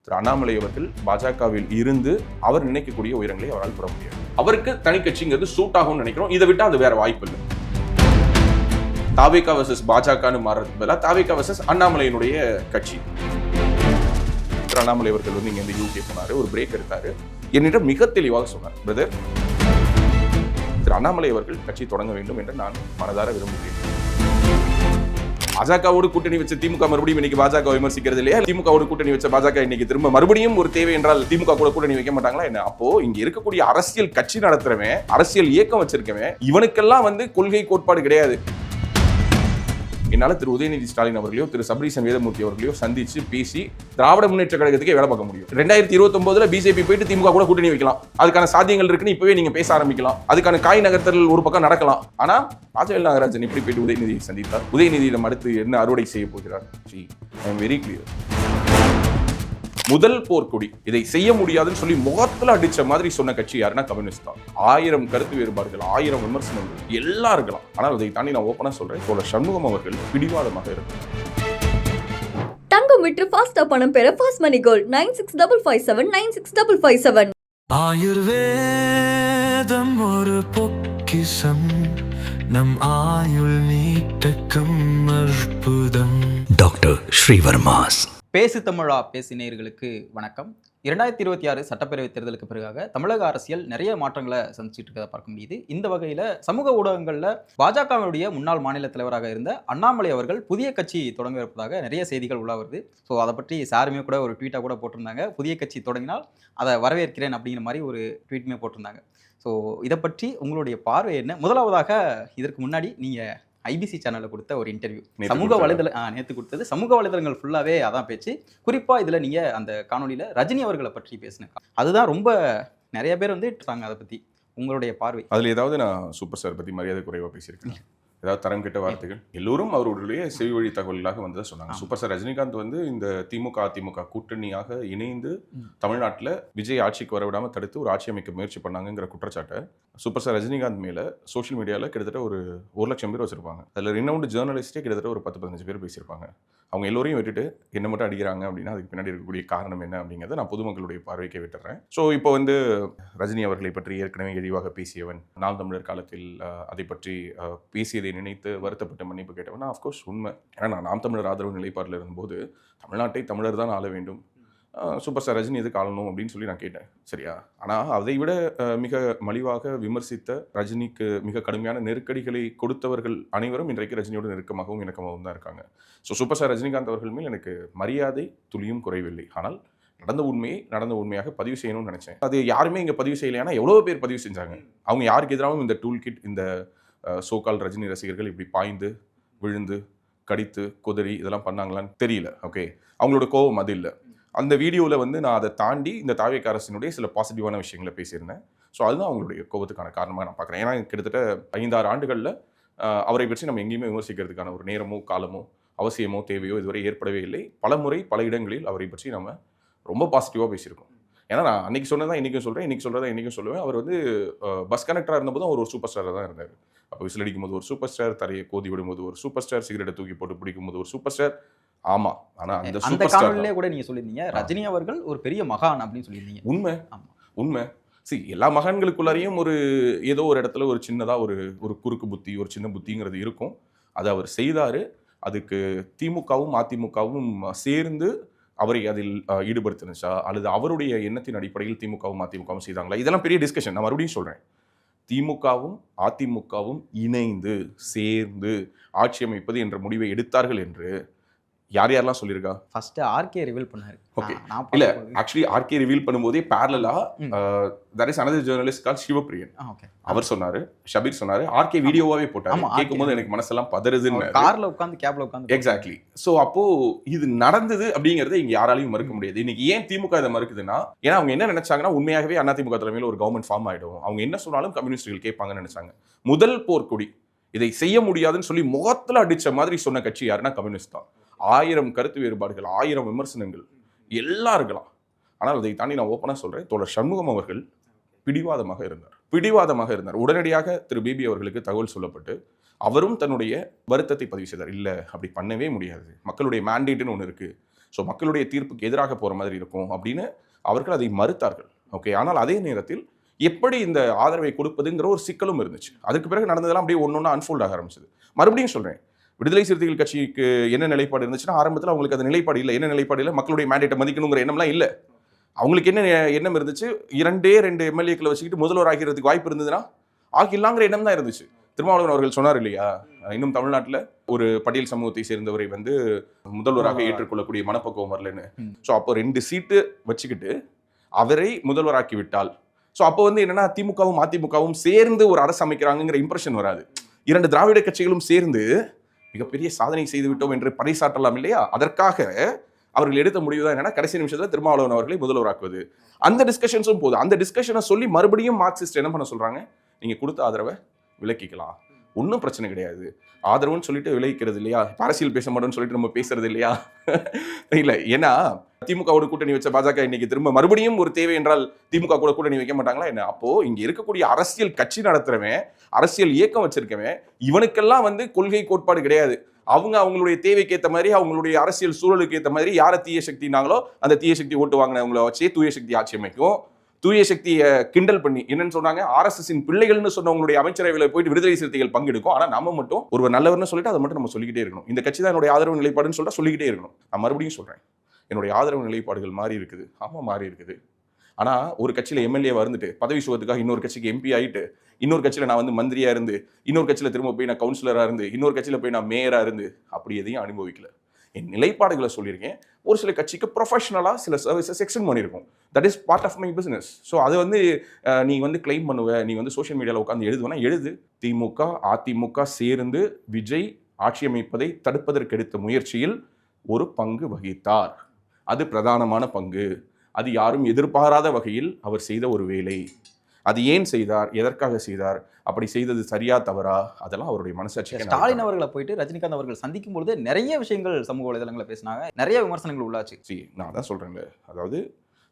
திரு அண்ணாமலை அவர்கள் பாஜகவில் இருந்து அவர் நினைக்கக்கூடிய உயரங்களை அவரால் பெற முடியாது. அவருக்கு தனி கட்சிங்கிறது சூட் ஆகும்னு நினைக்கிறோம். இதை விட்டு அது வேற வாய்ப்பு இல்லை. தாவேகா வர்சஸ் பாஜகன்னு மாறுறதுக்கு பதிலாக தாவேகா வர்சஸ் அண்ணாமலையினுடைய கட்சி. திரு அண்ணாமலை அவர்கள் வந்து இங்க இந்த யூகே போனாரு, ஒரு பிரேக் எடுத்தாரு. என்னிடம் மிக தெளிவாக சொன்னார், பிரதர், திரு அண்ணாமலை அவர்கள் கட்சி தொடங்க வேண்டும் என்று நான் மனதார விரும்புகிறேன். பாஜகவோடு கூட்டணி வச்ச திமுக மறுபடியும் இன்னைக்கு பாஜக விமர்சிக்கிறது இல்லையா? திமுகவோடு கூட்டணி வச்ச பாஜக இன்னைக்கு திரும்ப மறுபடியும் ஒரு தேவை என்றால் திமுக கூட கூட்டணி வைக்க மாட்டாங்களா என்ன? அப்போ இங்க இருக்கக்கூடிய அரசியல் கட்சி நடத்துறவன், அரசியல் இயக்கம் வச்சிருக்கவன், இவனுக்கெல்லாம் வந்து கொள்கை கோட்பாடு கிடையாது. என்னால திரு உதயநிதி ஸ்டாலின் அவர்களையோ திரு சபரீசன் வேதமூர்த்தி அவர்களையோ சந்திச்சு பேசி திராவிட முன்னேற்ற கழகத்துக்கே வேலை பார்க்க முடியும். 2029 பிஜேபி போயிட்டு திமுக கூட கூட்டணி வைக்கலாம். அதுக்கான சாத்தியங்கள் இருக்குன்னு இப்பவே நீங்க பேச ஆரம்பிக்கலாம். அதுக்கான காய் நகர்த்தல் ஒரு பக்கம் நடக்கலாம். ஆனா ராஜவேல் நாகராஜன் இப்படி போயிட்டு உதயநிதியை சந்தித்தார். உதயநிதியிடம் அடுத்து என்ன அறுவடை செய்ய போகிறார்? I am very clear. முதல் போர்க்கொடி இதை செய்ய முடியாதுன்னு சொல்லி முகத்துல அடிச்ச மாதிரி சொன்ன கட்சி யாருன்னா கம்யூனிஸ்ட் தான். 1000 கருத்து வேறுபாடுகள், 1000 விமர்சனங்கள் எல்லாம் இருக்கலாம். ஆனால் அதை தாண்டி நான் ஓப்பனா சொல்றேன், தோழர் சண்முகம் அவர்கள் பிடிவாதமாக இருந்தார். தங்கம் விற்று ஃபாஸ்டா பணம் பெற ஃபாஸ்ட் மணி கோல்ட் 9657965557. ஆயுர்வேதம் ஒரு பொக்கிஷம், நம் ஆயுள் நீட்டக்கும் அற்புதம். டாக்டர் ஸ்ரீவர்மாஸ். பேசு தமிழா பேசினேயர்களுக்கு வணக்கம். 2026 சட்டப்பேரவைத் தேர்தலுக்கு பிறகாக தமிழக அரசியல் நிறைய மாற்றங்களை சந்திச்சுட்டு இருக்கிறத பார்க்க முடியுது. இந்த வகையில் சமூக ஊடகங்களில் பாஜகவுடைய முன்னாள் மாநில தலைவராக இருந்த அண்ணாமலை அவர்கள் புதிய கட்சி தொடங்க இருப்பதாக நிறைய செய்திகள் உலா வருது. ஸோ அதை பற்றி சாருமே கூட ஒரு ட்வீட்டாக கூட போட்டிருந்தாங்க. புதிய கட்சி தொடங்கினால் அதை வரவேற்கிறேன் அப்படிங்கிற மாதிரி ஒரு ட்வீட்டுமே போட்டிருந்தாங்க. ஸோ இதை பற்றி உங்களுடைய பார்வை என்ன? முதலாவதாக இதற்கு முன்னாடி நீங்கள் ஐபிசி சேனலில் கொடுத்த ஒரு இன்டர்வியூ, சமூக நேற்று கொடுத்தது சமூக வலைதளங்கள் ஃபுல்லாகவே அதான் பேச்சு. குறிப்பாக இதில் நீங்கள் அந்த காணொலியில் ரஜினி அவர்களை பற்றி பேசினேன். அதுதான் ரொம்ப நிறைய பேர் வந்து அதை பற்றி உங்களுடைய பார்வை. அதில் ஏதாவது நான் சூப்பர் ஸ்டார் பற்றி மரியாதை குறைவாக பேசியிருக்கேன்? ஏதாவது தரம் கெட்ட வார்த்தைகள்? எல்லோரும் அவருடைய செவி வழி தகவல்களாக வந்து சொன்னாங்க. சூப்பர் ஸ்டார் ரஜினிகாந்த் வந்து இந்த திமுக அதிமுக கூட்டணியாக இணைந்து தமிழ்நாட்டில் விஜய் ஆட்சிக்கு வரவிடாமல் தடுத்து ஒரு ஆட்சி அமைக்க முயற்சி பண்ணாங்கிற குற்றச்சாட்டை சூப்பர் ஸ்டார் ரஜினிகாந்த் மேலே சோஷியல் மீடியாவில் கிட்டத்தட்ட ஒரு 1,00,000 பேர் வச்சிருப்பாங்க. அதில் ரினவுண்டு ஜேர்னலிஸ்டே கிட்டத்தட்ட ஒரு 10-15 பேர் பேசியிருப்பாங்க. அவங்க எல்லோரையும் விட்டுட்டு என்ன மட்டும் அடிக்கிறாங்க அப்படின்னா அதுக்கு பின்னாடி இருக்கக்கூடிய காரணம் என்ன அப்படிங்கிறத நான் பொதுமக்களுடைய பார்வைக்கே விட்டுறேன். ஸோ இப்போ வந்து ரஜினி அவர்களை பற்றி ஏற்கனவே இழிவாக பேசியவன், நாம் தமிழர் காலத்தில் அதை பற்றி பேசியதை நினைத்து வருத்தப்பட்டு மன்னிப்பு கேட்டவன். ஆஃப்கோர்ஸ் உண்மை. ஏன்னா நான் நாம் தமிழர் ஆதரவு நிலைப்பாட்டில் இருந்தபோது தமிழ்நாட்டை தமிழர் தான் ஆள வேண்டும், சூப்பர் ஸ்டார் ரஜினி எதுக்கு ஆளணும் அப்படின்னு சொல்லி நான் கேட்டேன். சரியா? ஆனால் அதை விட மிக மலிவாக விமர்சித்த, ரஜினிக்கு மிக கடுமையான நெருக்கடிகளை கொடுத்தவர்கள் அனைவரும் இன்றைக்கு ரஜினியோடு நெருக்கமாகவும் இணக்கமாகவும் தான் இருக்காங்க. ஸோ சூப்பர் ஸ்டார் ரஜினிகாந்த் அவர்கள் மேல் எனக்கு மரியாதை துளியும் குறைவில்லை. ஆனால் நடந்த உண்மையாக பதிவு செய்யணும்னு நினைச்சேன். அது யாருமே இங்கே பதிவு செய்யலைன்னா எவ்வளோ பேர் பதிவு செஞ்சாங்க. அவங்க யாருக்கு எதிராகவும் இந்த டூல் கிட், இந்த சோகால் ரஜினி ரசிகர்கள் இப்படி பாய்ந்து விழுந்து கடித்து குதறி இதெல்லாம் பண்ணாங்களான்னு தெரியல. ஓகே, அவங்களோட கோபம் அது இல்லை. அந்த வீடியோவில் வந்து நான் அதை தாண்டி இந்த தாவேக அரசினுடைய சில பாசிட்டிவான விஷயங்களை பேசியிருந்தேன். ஸோ அதுதான் அவங்களுடைய கோபத்துக்கான காரணமாக நான் பார்க்குறேன். ஏன்னா கிட்டத்தட்ட 5-6 ஆண்டுகளில் அவரை பற்றி நம்ம எங்கேயுமே விமர்சிக்கிறதுக்கான ஒரு நேரமோ காலமோ அவசியமோ தேவையோ இதுவரை ஏற்படவே இல்லை. பல முறை பல இடங்களில் அவரை பற்றி நம்ம ரொம்ப பாசிட்டிவாக பேசியிருக்கோம். ஏன்னா நான் அன்றைக்கி சொன்னதான் இன்றைக்கும் சொல்கிறேன், இன்றைக்கி சொல்கிறதா இன்றைக்கும் சொல்லுவேன். அவர் வந்து பஸ் கனெக்டராக இருந்தபோது அவர் ஒரு சூப்பர் ஸ்டாராக தான் இருந்தார். அப்போ விசில் அடிக்கும் போது ஒரு சூப்பர் ஸ்டார், தரையை கோதி விடும்போது ஒரு சூப்பர் ஸ்டார், சிகரெட்டை தூக்கி போட்டு பிடிக்கும் போது ஒரு சூப்பர் ஸ்டார். ஆமா, ஆனா அந்த காணொலியிலே கூட நீங்க சொல்லியிருந்தீங்க ரஜினி அவர்கள் ஒரு பெரிய மகான் அப்படின்னு சொல்லியிருந்தீங்க. உண்மை. எல்லா மகான்களுக்குள்ளாரையும் ஒரு ஏதோ ஒரு இடத்துல ஒரு சின்னதா ஒரு குறுக்கு புத்தி, ஒரு சின்ன புத்திங்கிறது இருக்கும். அதை அவர் செய்தாரு. அதுக்கு திமுகவும் அதிமுகவும் சேர்ந்து அவரை அதில் ஈடுபடுத்தினுச்சா அல்லது அவருடைய எண்ணத்தின் அடிப்படையில் திமுகவும் அதிமுகவும் செய்தாங்களா? இதெல்லாம் பெரிய டிஸ்கஷன். நான் மறுபடியும் சொல்றேன், திமுகவும் அதிமுகவும் இணைந்து சேர்ந்து ஆட்சி அமைப்பது என்ற முடிவை எடுத்தார்கள் என்று யாரெல்லாம் சொல்லியிருக்கா? ஃபர்ஸ்ட் ஆர்கே ரிவீல் பண்ணாரு. ஓகே, இல்ல ஆக்சுவலி ஆர்கே ரிவீல் பண்ணும்போதே parallel-ஆ there is another journalist called Sivapriyan. அவர் சொன்னாரு, ஷபீர் சொன்னாரு, ஆர்கே வீடியோவாவே போட்டாரு. கேட்கும்போது எனக்கு மனசெல்லாம் பதறுதுன்னு. கார்ல உட்கார்ந்து கேப்ல உட்கார்ந்து. எக்ஸாக்ட்லி. சோ அப்போ இது நடந்தது அப்படிங்கறத இங்க யாராலையும் மறுக்க முடியாது. இன்னைக்கு ஏன் திமுக இதை மறுக்குதுன்னா, ஏன்னா அவங்க என்ன நினைச்சாங்கன்னா உண்மையாகவே அதிமுக தலைமையில் ஒரு கவர்மெண்ட் ஃபார்ம் ஆயிடும், அவங்க என்ன சொன்னாலும் கம்யூனிஸ்டுகள் கேட்பாங்கன்னு நினைச்சாங்க. முதல் போர்க்கொடி இதை செய்ய முடியாதுன்னு சொல்லி முகத்துல அடிச்ச மாதிரி சொன்ன கட்சி யாருன்னா கம்யூனிஸ்ட் தான். 1000 கருத்து வேறுபாடுகள், 1000 விமர்சனங்கள் எல்லாம் இருக்கலாம். ஆனால் அதை தாண்டி நான் ஓப்பனாக சொல்கிறேன், தோழர் சண்முகம் அவர்கள் பிடிவாதமாக இருந்தார். உடனடியாக திரு பிபி அவர்களுக்கு தகவல் சொல்லப்பட்டு அவரும் தன்னுடைய வருத்தத்தை பதிவு செய்தார். இல்லை, அப்படி பண்ணவே முடியாது, மக்களுடைய மேண்டேட்னு ஒன்று இருக்குது, ஸோ மக்களுடைய தீர்ப்புக்கு எதிராக போகிற மாதிரி இருக்கும் அப்படின்னு அவர்கள் அதை மறுத்தார்கள். ஓகே, ஆனால் அதே நேரத்தில் எப்படி இந்த ஆதரவை கொடுப்பதுங்கிற ஒரு சிக்கலும் இருந்துச்சு. அதுக்கு பிறகு நடந்ததெல்லாம் அப்படியே ஒன்று அன்ஃபோல்ட் ஆக ஆரம்பிச்சது. மறுபடியும் சொல்கிறேன், விடுதலை சிறுத்தைகள் கட்சிக்கு என்ன நிலைப்பாடு இருந்துச்சுன்னா, ஆரம்பத்தில் அவங்களுக்கு அந்த நிலைப்பாடு இல்லை. என்ன நிலைப்பாடு இல்லை, மக்களுடைய மேண்டேட்டை மதிக்கணுங்கிற எண்ணம்லாம் இல்லை. அவங்களுக்கு என்ன எண்ணம் இருந்துச்சு, 2 எம்எல்ஏக்களை வச்சுக்கிட்டு முதல்வர் ஆகிறதுக்கு வாய்ப்பு இருந்ததுன்னா ஆகிடலாங்கிற எண்ணம் தான் இருந்துச்சு. திருமாவளவன் அவர்கள் சொன்னார் இல்லையா, இன்னும் தமிழ்நாட்டில் ஒரு பட்டியல் சமூகத்தை சேர்ந்தவரை வந்து முதல்வராக ஏற்றுக்கொள்ளக்கூடிய மனப்பக்குவம் வரலன்னு. ஸோ அப்போ 2 சீட்டு வச்சுக்கிட்டு அவரை முதல்வராக்கி விட்டால், ஸோ அப்போ வந்து என்னன்னா திமுகவும் அதிமுகவும் சேர்ந்து ஒரு அரசு அமைக்கிறாங்கிற இம்ப்ரெஷன் வராது. 2 திராவிட கட்சிகளும் சேர்ந்து மிகப்பெரிய சாதனை செய்து விட்டோம் என்று பறைசாற்றலாம் இல்லையா. அதற்காக அவர்கள் எடுத்த முடிவு தான் என்னன்னா, கடைசி நிமிஷத்தில் திருமாவளவன் அவர்களை முதல்வராக்குவது. அந்த டிஸ்கஷன்ஸும் போதும். அந்த டிஸ்கஷனை சொல்லி மறுபடியும் மார்க்சிஸ்ட் என்ன பண்ண சொல்றாங்க, நீங்க கொடுத்த ஆதரவை விலக்கிக்கலாம், ஒன்றும் பிரச்சனை கிடையாது. ஆதரவுன்னு சொல்லிட்டு விலகிக்கிறது இல்லையா, அரசியல் பேச மாட்டோம்னு சொல்லிட்டு நம்ம பேசுறது இல்லையா இல்லை. ஏன்னா திமுகவோட கூட்டணி வச்ச பாஜக இன்னைக்கு திரும்ப மறுபடியும் ஒரு தேவை என்றால் திமுக கூட கூட்டணி வைக்க மாட்டாங்களா என்ன? அப்போ இங்க இருக்கக்கூடிய அரசியல் கட்சி நடத்துறவன், அரசியல் இயக்கம் வச்சிருக்கவன், இவனுக்கெல்லாம் வந்து கொள்கை கோட்பாடு கிடையாது. அவங்களுடைய தேவைக்கு ஏற்ற மாதிரி, அவங்களுடைய அரசியல் சூழலுக்கு ஏற்ற மாதிரி யாரை தீய சக்தினாங்களோ அந்த தீய சக்தி ஓட்டு வாங்கினவங்களை வச்சே தூய சக்தி ஆட்சி அமைக்கும். தூய சக்தியை கிண்டல் பண்ணி என்னன்னு சொன்னாங்க, RSSின் பிள்ளைகள்னு சொன்னவங்களுடைய அமைச்சரவையில் போயிட்டு விடுதலை சிறுத்தைகள் பங்கெடுக்கும். ஆனால் நம்ம மட்டும் ஒருவர் நல்லவர்னு சொல்லிட்டு அதை மட்டும் நம்ம சொல்லிக்கிட்டே இருக்கணும். இந்த கட்சி தான் என்னுடைய ஆதரவு நிலைப்பாடுன்னு சொல்லிட்டு சொல்லிக்கிட்டே இருக்கணும். நான் மறுபடியும் சொல்றேன், என்னுடைய ஆதரவு நிலைப்பாடுகள் மாறி இருக்குது. ஆமா மாறி இருக்குது. ஆனால் ஒரு கட்சியில் எம்எல்ஏவா இருந்துட்டு பதவி சுகத்துக்காக இன்னொரு கட்சிக்கு MP ஆகிட்டு, இன்னொரு கட்சியில் நான் வந்து மந்திரியா இருந்து, இன்னொரு கட்சியில் திரும்ப போய் நான் கவுன்சிலராக இருந்து, இன்னொரு கட்சியில் போய் நான் மேயராக இருந்து அப்படி எதையும் அனுபவிக்கல. என் நிலைப்பாடுகளை சொல்லியிருக்கேன். ஒரு சில கட்சிக்கு ப்ரொஃபஷனலாக சில சர்வீசஸ் எக்ஸ்டெண்ட் பண்ணியிருக்கோம். That is part of my business. So அது வந்து நீ வந்து கிளைம் பண்ணுவ, நீ வந்து சோஷியல் மீடியாவில் உட்காந்து எழுதுவேன்னா எழுது. திமுக அதிமுக சேர்ந்து விஜய் ஆட்சி அமைப்பதை தடுப்பதற்கு எடுத்த முயற்சியில் ஒரு பங்கு வகித்தார். அது பிரதானமான பங்கு. அது யாரும் எதிர்பாராத வகையில் அவர் செய்த ஒரு வேலை. அது ஏன் செய்தார், எதற்காக செய்தார், அப்படி செய்தது சரியா தவறா, அதெல்லாம் அவருடைய மனசாட்சி. ஸ்டாலின் அவர்களை போயிட்டு ரஜினிகாந்த் அவர்கள் சந்திக்கும் பொழுது நிறைய விஷயங்கள் சமூக வலைதளங்களை பேசினாங்க, நிறைய விமர்சனங்கள் உள்ளாச்சு. நான் தான் சொல்றேன்ல, அதாவது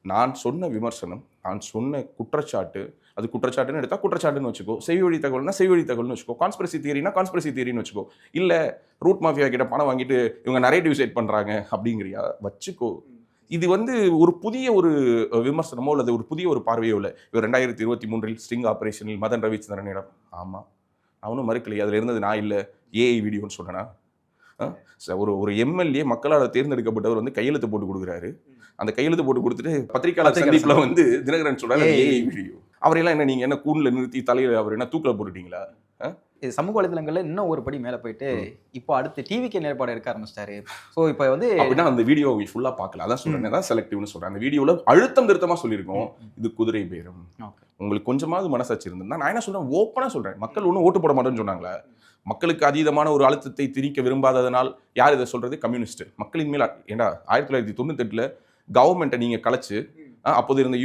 நான் சொன்ன விமர்சனம், நான் சொன்ன குற்றச்சாட்டு, அது குற்றச்சாட்டுன்னு எடுத்தா குற்றச்சாட்டுன்னு வச்சுக்கோ, செய்வழி தகவல்னா செய்வழி தகவல்னு வச்சுக்கோ, கான்ஸ்பிரசி தியரினா கான்ஸ்பிரசி தியரின்னு வச்சுக்கோ, இல்ல ரூட் மாஃபியா கிட்ட பணம் வாங்கிட்டு இவங்க நரேட்டிவ் செட் பண்றாங்க அப்படிங்கிறியா வச்சுக்கோ. இது வந்து ஒரு புதிய ஒரு விமர்சனமோ அல்லது ஒரு புதிய ஒரு பார்வையோ இல்லை. இவர் 2023 ஸ்ட்ரிங் ஆபரேஷனில் மதன் ரவிச்சந்திரனிடம், ஆமா அவனும் மறுக்கலையே, அதில் இருந்தது நான் இல்லை, ஏஐ வீடியோன்னு சொன்னேன்னா. ஒரு எம்எல்ஏ மக்களால் தேர்ந்தெடுக்கப்பட்டவர் வந்து கையெழுத்து போட்டு கொடுக்குறாரு. அந்த கையெழுத்து போட்டு கொடுத்துட்டு பத்திரிகையாளர் சந்திப்பில் வந்து தினகரன் சொல்றாரு ஏஐ வீடியோ. அவரெல்லாம் என்ன நீங்க என்ன கூண்டில் நிறுத்தி தலையில் அவர் என்ன தூக்கில் போட்டுட்டீங்களா? இது சமூக வலைதளங்கள்ல இன்னும் ஒரு படி மேலே போயிட்டு இப்போ அடுத்து டிவிக்கு நிலைப்பாடு எடுக்க ஆரம்பிச்சிட்டாரு. ஸோ இப்போ வந்து அப்படின்னா அந்த வீடியோ ஃபுல்லாக பார்க்கல, அதான் சொல்றேன், அதான் செலக்டிவ்னு சொல்றேன். அந்த வீடியோவில் அழுத்தம் திருத்தமாக சொல்லியிருக்கோம், இது குதிரை பேரம். உங்களுக்கு கொஞ்சமாவது மனசாட்சி இருந்ததுன்னா நான் என்ன சொல்றேன், ஓப்பனாக சொல்றேன், மக்கள் ஒன்றும் ஓட்டு போட மாட்டேன்னு சொன்னாங்களா? மக்களுக்கு அதீதமான ஒரு அழுத்தத்தை திணிக்க விரும்பாததனால் யார் இதை சொல்றது? கம்யூனிஸ்ட். மக்களின் மேல் ஏண்டா 1998 கவர்மெண்ட்டை நீங்கள் கலைச்சு, அப்போது இருந்த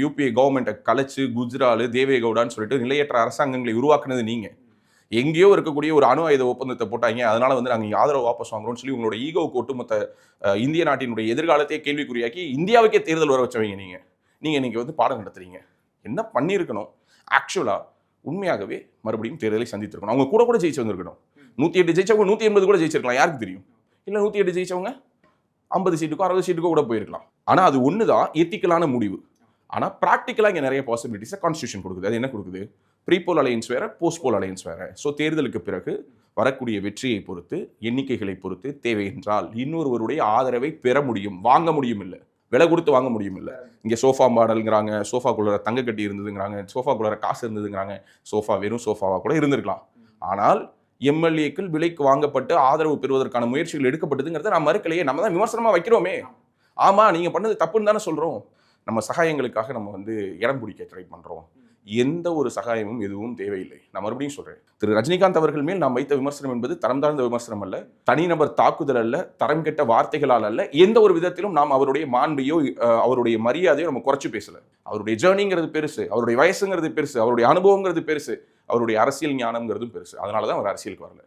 யூபிஏ கவர்மெண்ட்டை கலைச்சு குஜ்ரால் தேவேகவுடான்னு சொல்லிட்டு நிலையற்ற அரசாங்கங்களை உருவாக்குனது நீங்க. எங்கேயோ இருக்கக்கூடிய ஒரு அணு ஆயுத ஒப்பந்தத்தை போட்டாங்க, அதனால வந்து நாங்கள் ஆதரவு வாபஸ் வாங்குறோம்னு சொல்லி உங்களோட ஈகோவுக்கு ஒட்டுமொத்த இந்திய நாட்டினுடைய எதிர்காலத்தையே கேள்விக்குறியாக்கி இந்தியாவுக்கே தேர்தல் வர வச்சவங்க நீங்க இன்னைக்கு வந்து பாடம் நடத்துறீங்க. என்ன பண்ணியிருக்கணும்? ஆக்சுவலா உண்மையாகவே மறுபடியும் தேர்தலை சந்தித்திருக்கணும். அவங்க கூட ஜெயிச்சு வந்திருக்கணும். 108 ஜெயிச்சவங்க 180 கூட ஜெயிச்சிருக்கலாம், யாருக்கு தெரியும்? இல்லை 108 ஜெயிச்சவங்க 50 சீட்டுக்கோ 60 சீட்டுக்கோ கூட போயிருக்கலாம். ஆனால் அது ஒன்று தான் எத்திக்கலான முடிவு. ஆனால் ப்ராக்டிக்கலாக இங்கே நிறைய பாசிபிலிட்டிஸை கான்ஸ்டியூஷன் கொடுக்குது. அது என்ன கொடுக்குது? ப்ரீபோல் அலையன்ஸ் வேற, போஸ்ட்போல் அலையன்ஸ் வேற. ஸோ தேர்தலுக்கு பிறகு வரக்கூடிய வெற்றியை பொறுத்து, எண்ணிக்கைகளை பொறுத்து தேவை என்றால் இன்னொருவருடைய ஆதரவை பெற முடியும், வாங்க முடியும். இல்லை விலை கொடுத்து வாங்க முடியும். இல்லை இங்கே சோஃபா மாடலுங்கிறாங்க, சோஃபாக்குள்ளார தங்க கட்டி இருந்ததுங்கிறாங்க, சோஃபாக்குள்ளார காசு இருந்ததுங்கிறாங்க. சோஃபா வெறும் சோஃபாவாக கூட இருந்திருக்கலாம். ஆனால் எம்எல்ஏக்கள் விலைக்கு வாங்கப்பட்டு ஆதரவு பெறுவதற்கான முயற்சிகள் எடுக்கப்பட்டதுங்கிறத நான் மறுக்கலையே. நம்ம தான் விமர்சனமாக வைக்கிறோமே. ஆமா நீங்க பண்ணது தப்புன்னு தானே சொல்றோம். நம்ம சகாயங்களுக்காக நம்ம வந்து இடம் பிடிக்க ட்ரை பண்றோம். எந்த ஒரு சகாயமும் எதுவும் தேவையில்லை. நான் மறுபடியும் சொல்றேன், திரு ரஜினிகாந்த் அவர்கள் மேல் நாம் வைத்த விமர்சனம் என்பது தரம் தாழ்ந்த விமர்சனம் அல்ல, தனிநபர் தாக்குதல் அல்ல, தரம் கெட்ட வார்த்தைகளால் அல்ல. எந்த ஒரு விதத்திலும் நாம் அவருடைய மாண்பையோ அவருடைய மரியாதையோ நம்ம குறைச்சு பேசல. அவருடைய ஜேர்னிங்கிறது பெருசு, அவருடைய வயசுங்கிறது பெருசு, அவருடைய அனுபவங்கிறது பெருசு, அவருடைய அரசியல் ஞானம்ங்கிறதும் பெருசு. அதனால தான் அவர் அரசியலுக்கு வரல.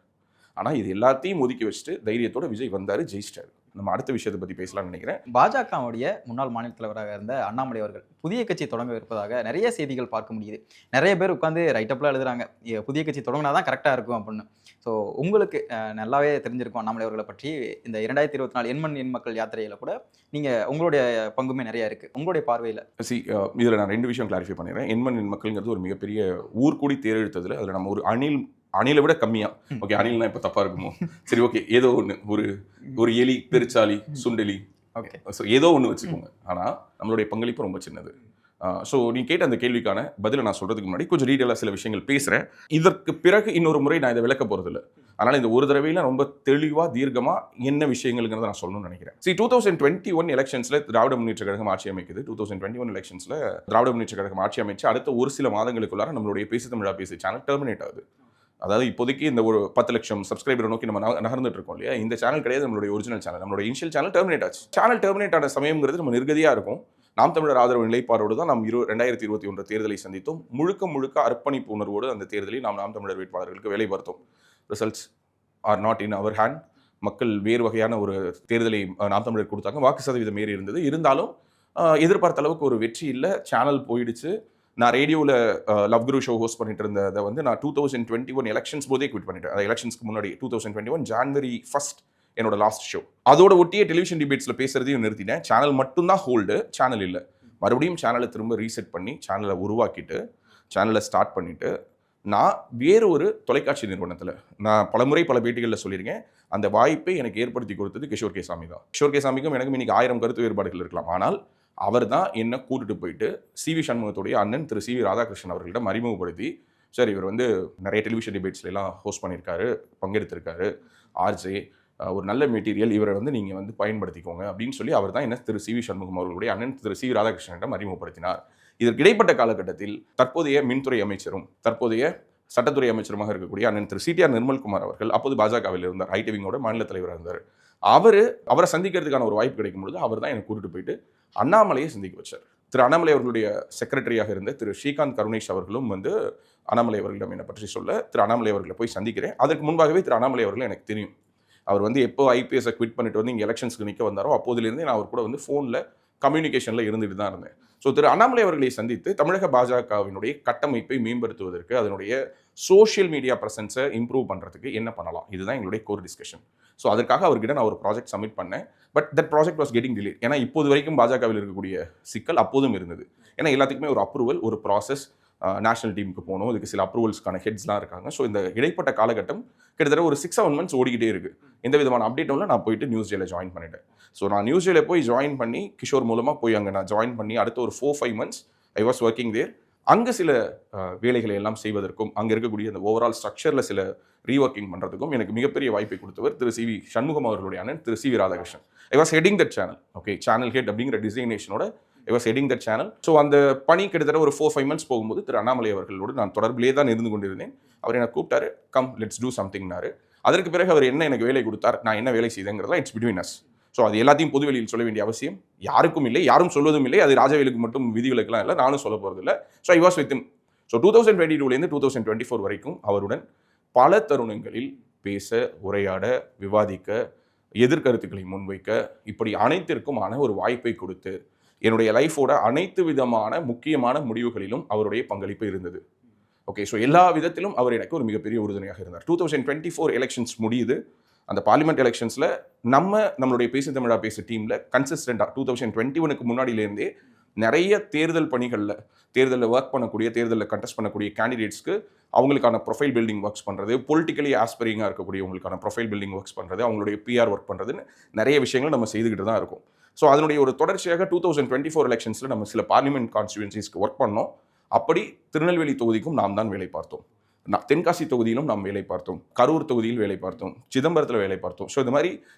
ஆனால் இது எல்லாத்தையும் ஒதுக்கி வச்சுட்டு தைரியத்தோட விஜய் வந்தாரு, ஜெயிச்சிட்டாரு. நம்ம அடுத்த விஷயத்தை பற்றி பேசலாம்னு நினைக்கிறேன். பாஜகவுடைய முன்னாள் மாநில தலைவராக இருந்த அண்ணாமலை அவர்கள் புதிய கட்சி தொடங்க இருப்பதாக நிறைய செய்திகள் பார்க்க முடியுது. நிறைய பேர் உட்காந்து ரைட்டப்லாம் எழுதுறாங்க, புதிய கட்சி தொடங்கினா தான் கரெக்டாக இருக்கும் அப்படின்னு. ஸோ உங்களுக்கு நல்லாவே தெரிஞ்சிருக்கும் அண்ணாமலை அவர்களை பற்றி. இந்த 2024 எண்மண் எண் மக்கள் யாத்திரையில் கூட நீங்கள் உங்களுடைய பங்குமே நிறைய இருக்குது. உங்களுடைய பார்வையில் இதில் நான் 2 விஷயம் கிளாரிஃபை பண்ணிடுறேன். எண்மண் எண் மக்கள்ங்கிறது ஒரு மிகப்பெரிய ஊர் கூடி தேர்ந்தெடுத்ததில் அதில் நம்ம ஒரு அணிலை விட கம்மியா, ஓகே அணில்னா இப்போ தப்பா இருக்குமோ, சரி ஓகே ஏதோ ஒன்று, ஒரு எலி, பெருச்சாளி, சுண்டெலி, ஓகே ஸோ ஏதோ ஒன்று வச்சுக்கோங்க. ஆனால் நம்மளுடைய பங்களிப்பு ரொம்ப சின்னது. ஸோ நீ கேட்ட அந்த கேள்விக்கான பதிலை நான் சொல்றதுக்கு முன்னாடி கொஞ்சம் டீட்டெயிலாக சில விஷயங்கள் பேசுகிறேன். இதற்கு பிறகு இன்னொரு முறை நான் இதை விளக்க போகிறதில்ல. அதனால் இந்த ஒரு தடவையில் ரொம்ப தெளிவாக தீர்க்கமாக என்ன விஷயங்கள்ங்கிறத நான் சொல்லணும்னு நினைக்கிறேன். 2021 எலெக்ஷன்ஸில் திராவிட முன்னேற்ற கழகம் ஆட்சி அமைக்குது. 2021 எலெக்ஷன்ஸில் திராவிட முன்னேற்ற கழகம் ஆட்சி அமைச்சு அடுத்த ஒரு சில மாதங்களுக்குள்ளார நம்மளுடைய பேசு தமிழா பேசு சேனல் டெர்மினேட் ஆகுது. அதாவது இப்போதைக்கு இந்த ஒரு 10 லட்சம் சப்ஸ்கிரைபரை நோக்கி நம்ம நகர்ந்துட்டு இருக்கோம் இல்லையா, இந்த சேனல் கிடையாது நம்மளுடைய ஒரிஜினல் சேனல். நம்மளுடைய இனிஷியல் சேனல் டெர்மினேட் ஆச்சு. சேனல் டெர்மினேட் ஆன சமயங்கிறது நம்ம நிர்கதியாக இருக்கும். நாம் தமிழர் ஆதரவு நிலைப்பாடோடு தான் நாம் 2021 தேர்தலை சந்தித்தோம். முழுக்க அர்ப்பணிப்பு உணர்வோடு அந்த தேர்தலில் நாம் தமிழர் வேட்பாளர்களுக்கு வேலை பார்த்தோம். Results are not in our hand. மக்கள் வேறு வகையான ஒரு தேர்தலை நாம் தமிழர் கொடுத்தாங்க. வாக்கு சதவீதம் ஏறி இருந்தது. இருந்தாலும் எதிர்பார்த்த அளவுக்கு ஒரு வெற்றி இல்லை. சேனல் போயிடுச்சு. நான் ரேடியோவில் லவ் குரு ஷோ ஹோஸ்ட் பண்ணிட்டு இருந்ததை வந்து நான் 2021 எலெக்ஷன்ஸ் போதே குவிட் பண்ணிட்டேன். அது எலெக்ஷன்ஸ்க்கு முன்னாடி 2021 ஜான்வரி 1 என்னோட லாஸ்ட் ஷோ. அதோட ஒட்டியே டெலிவிஷன் டிபேட்ஸில் பேசுறதையும் நிறுத்தினேன். சேனல் மட்டும்தான் ஹோல்டு, சேனல் இல்லை. மறுபடியும் சேனலை திரும்ப ரீசெட் பண்ணி சேனலை உருவாக்கிட்டு சேனலை ஸ்டார்ட் பண்ணிவிட்டு நான் வேறு ஒரு தொலைக்காட்சி நிறுவனத்தில் நான் பலமுறை பல பேட்டிகளில் சொல்லியிருக்கேன், அந்த வாய்ப்பை எனக்கு ஏற்படுத்தி கொடுத்தது கிஷோர் கே சாமி தான். கிஷோர் கே சாமிக்கும் எனக்கும் இன்னைக்கு 1000 கருத்து வேறுபாடுகள் இருக்கலாம். ஆனால் அவர் தான் என்னை கூட்டிட்டு போயிட்டு சிவி சண்முகத்துடைய அண்ணன் திரு சிவி ராதாகிருஷ்ணன் அவர்களிடம் அறிமுகப்படுத்தி, சார் இவர் வந்து நிறைய டெலிவிஷன் டிபேட்ஸ்லாம் ஹோஸ்ட் பண்ணியிருக்காரு, பங்கெடுத்திருக்காரு, ஆர்ஜே, ஒரு நல்ல மெட்டீரியல், இவரை வந்து நீங்கள் வந்து பயன்படுத்திக்கோங்க அப்படின்னு சொல்லி அவர் தான் என்ன திரு சிவி சண்முகம் அவர்களுடைய அண்ணன் திரு சிவி ராதாகிருஷ்ணனிடம் அறிமுகப்படுத்தினார். இதற்கு இடைப்பட்ட காலகட்டத்தில் தற்போதைய மின்துறை அமைச்சரும் தற்போதைய சட்டத்துறை அமைச்சருமாக இருக்கக்கூடிய அண்ணன் திரு சிடிஆர் நிர்மல்குமார் அவர்கள் அப்போது பாஜகவில் இருந்தார், ஐடிவிங்கோட மாநில தலைவராக இருந்தார். அவரை சந்திக்கிறதுக்கான ஒரு வாய்ப்பு கிடைக்கும் பொழுது அவர் தான் எனக்கு கூட்டிட்டு போயிட்டு அண்ணாமலையை சந்திக்க வச்சார். திரு அண்ணாமலை அவர்களுடைய செக்ரட்டரியாக இருந்த திரு ஸ்ரீகாந்த் கருணேஷ் அவர்களும் வந்து அண்ணாமலை அவர்களிடம் என்னை பற்றி சொல்ல திரு அண்ணாமலை அவர்களை போய் சந்திக்கிறேன். அதற்கு முன்பாகவே திரு அண்ணாமலை அவர்கள் எனக்கு தெரியும். அவர் வந்து எப்போ ஐபிஎஸ்ஸை குவிட் பண்ணிட்டு வந்து இங்கே எலெக்ஷன்ஸ்க்கு நிற்க வந்தாரோ அப்போதிலிருந்தே நான் அவர் கூட வந்து ஃபோனில் கம்யூனிகேஷனில் இருந்துட்டு தான் இருந்தேன். ஸோ திரு அண்ணாமலை அவர்களை சந்தித்து தமிழக பாஜகவினுடைய கட்டமைப்பை மேம்படுத்துவதற்கு, அதனுடைய சோஷியல் மீடியா ப்ரெசன்ஸை இம்ப்ரூவ் பண்ணுறதுக்கு என்ன பண்ணலாம், இதுதான் எங்களுடைய கோர் டிஸ்கஷன். ஸோ அதற்காக அவர்கிட்ட நான் ஒரு ப்ராஜெக்ட் சப்மிட் பண்ணேன். But that project was getting delay. ஏன்னா இப்போது வரைக்கும் பாஜகவில் இருக்கக்கூடிய சிக்கல் அப்போதும் இருந்தது. ஏன்னா எல்லாத்துக்குமே ஒரு அப்ரூவல், ஒரு ப்ராசஸ், நேஷனல் டீமுக்கு போகணும், இதுக்கு சில அப்ரூவல்ஸ்க்கான ஹெட்ஸ்லாம் இருக்காங்க. ஸோ இந்த இடைப்பட்ட காலகட்டம் கிட்டத்தட்ட ஒரு 6-7 months ஓடிக்கிட்டே இருக்குது. எந்த விதமான அப்டேட்டும் இல்லை. நான் போயிட்டு நியூஸ் டேல ஜாயின் பண்ணிட்டேன். ஸோ நான் நியூஸ் டேல போய் ஜாயின் பண்ணி கிஷோர் மூலமாக போய் அங்கே நான் ஜாயின் பண்ணி அடுத்த ஒரு 4-5 months I was working there. அங்கே சில வேலைகளை எல்லாம் செய்வதற்கும் அங்கே இருக்கக்கூடிய அந்த ஓவரால் ஸ்ட்ரக்சரில் சில ரீஒர்க்கிங் பண்ணுறதுக்கும் எனக்கு மிகப்பெரிய வாய்ப்பை கொடுத்தவர் திரு சிவி சண்முகம் அவர்களுடைய அண்ணன் திரு C V Radhakrishnan. I was heading that channel. Okay, channel head அப்படிங்கிற டிசைனேஷனோட I was heading that channel. So அந்த பணி கிட்டத்தட்ட ஒரு 4-5 months போகும்போது திரு அண்ணாமலை அவர்களோடு நான் தொடர்பிலே தான் இருந்து கொண்டிருந்தேன். அவர் என்னை கூப்பிட்டாரு, கம் லெட்ஸ் டூ சம்திங்னாரு. அதற்கு பிறகு அவர் என்ன எனக்கு வேலை கொடுத்தார், நான் என்ன வேலை செய்தேங்கிறதா இட்ஸ் பிட்வீன் அஸ். ஸோ அது எல்லாத்தையும் பொதுவெளியில் சொல்ல வேண்டிய அவசியம் யாருக்கும் இல்லை, யாரும் சொல்வதும் இல்லை. அது ராஜவேலுக்கு மட்டும் விதிவிலக்கெல்லாம் இல்லை, நானும் சொல்ல போகிறது இல்லை. So I was with him. So 2022 2024 வரைக்கும் அவருடன் பல தருணங்களில் பேச, உரையாட, விவாதிக்க, எதிர்கருத்துக்களை முன்வைக்க, இப்படி அனைத்திற்குமான ஒரு வாய்ப்பை கொடுத்து என்னுடைய லைஃபோட அனைத்து விதமான முக்கியமான முடிவுகளிலும் அவருடைய பங்களிப்பு இருந்தது. ஓகே, ஸோ எல்லா விதத்திலும் அவர் எனக்கு ஒரு மிகப்பெரிய உறுதுணையாக இருந்தார். 2024 எலெக்ஷன்ஸ் முடியுது. அந்த பார்லிமெண்ட் எலெக்ஷன்ஸில் நம்மளுடைய பேசு தமிழா பேசு டீமில் கன்சிஸ்டண்டாக 2021க்கு முன்னாடியிலேருந்தே நிறைய தேர்தல் பணிகளில் ஒர்க் பண்ணக்கூடிய, தேர்தலில் கண்டெஸ்ட் பண்ணக்கூடிய கேண்டிடேட்ஸ்க்கு அவங்களுக்கான ப்ரொஃபைல் பில்டிங் ஒர்க்ஸ் பண்ணுறது, பொலிட்டிக்கலி ஆஸ்பைரிங்காக இருக்கக்கூடியவங்களுக்கான ப்ரொஃபைல் பில்டிங் ஒர்க்ஸ் பண்ணுறது, அவங்களுடைய பிஆர் ஒர்க் பண்ணுறதுன்னு நிறைய விஷயங்கள் நம்ம செய்துக்கிட்டு தான் இருக்கும். ஸோ அதனுடைய ஒரு தொடர்ச்சியாக 2024 எலெக்ஷன்ஸில் நம்ம சில பார்லிமெண்ட் கான்ஸ்டியூன்சிஸ்க்கு ஒர்க் பண்ணோம். அப்படி திருநெல்வேலி தொகுதிக்கும் நாம் தான் வேலை பார்த்தோம். தென்காசி தொகுதியிலும் நாம் வேலை பார்த்தோம், கரூர் தொகுதியில் வேலை பார்த்தோம், சிதம்பரத்தில் வேலை பார்த்தோம். ஸோ இந்த மாதிரி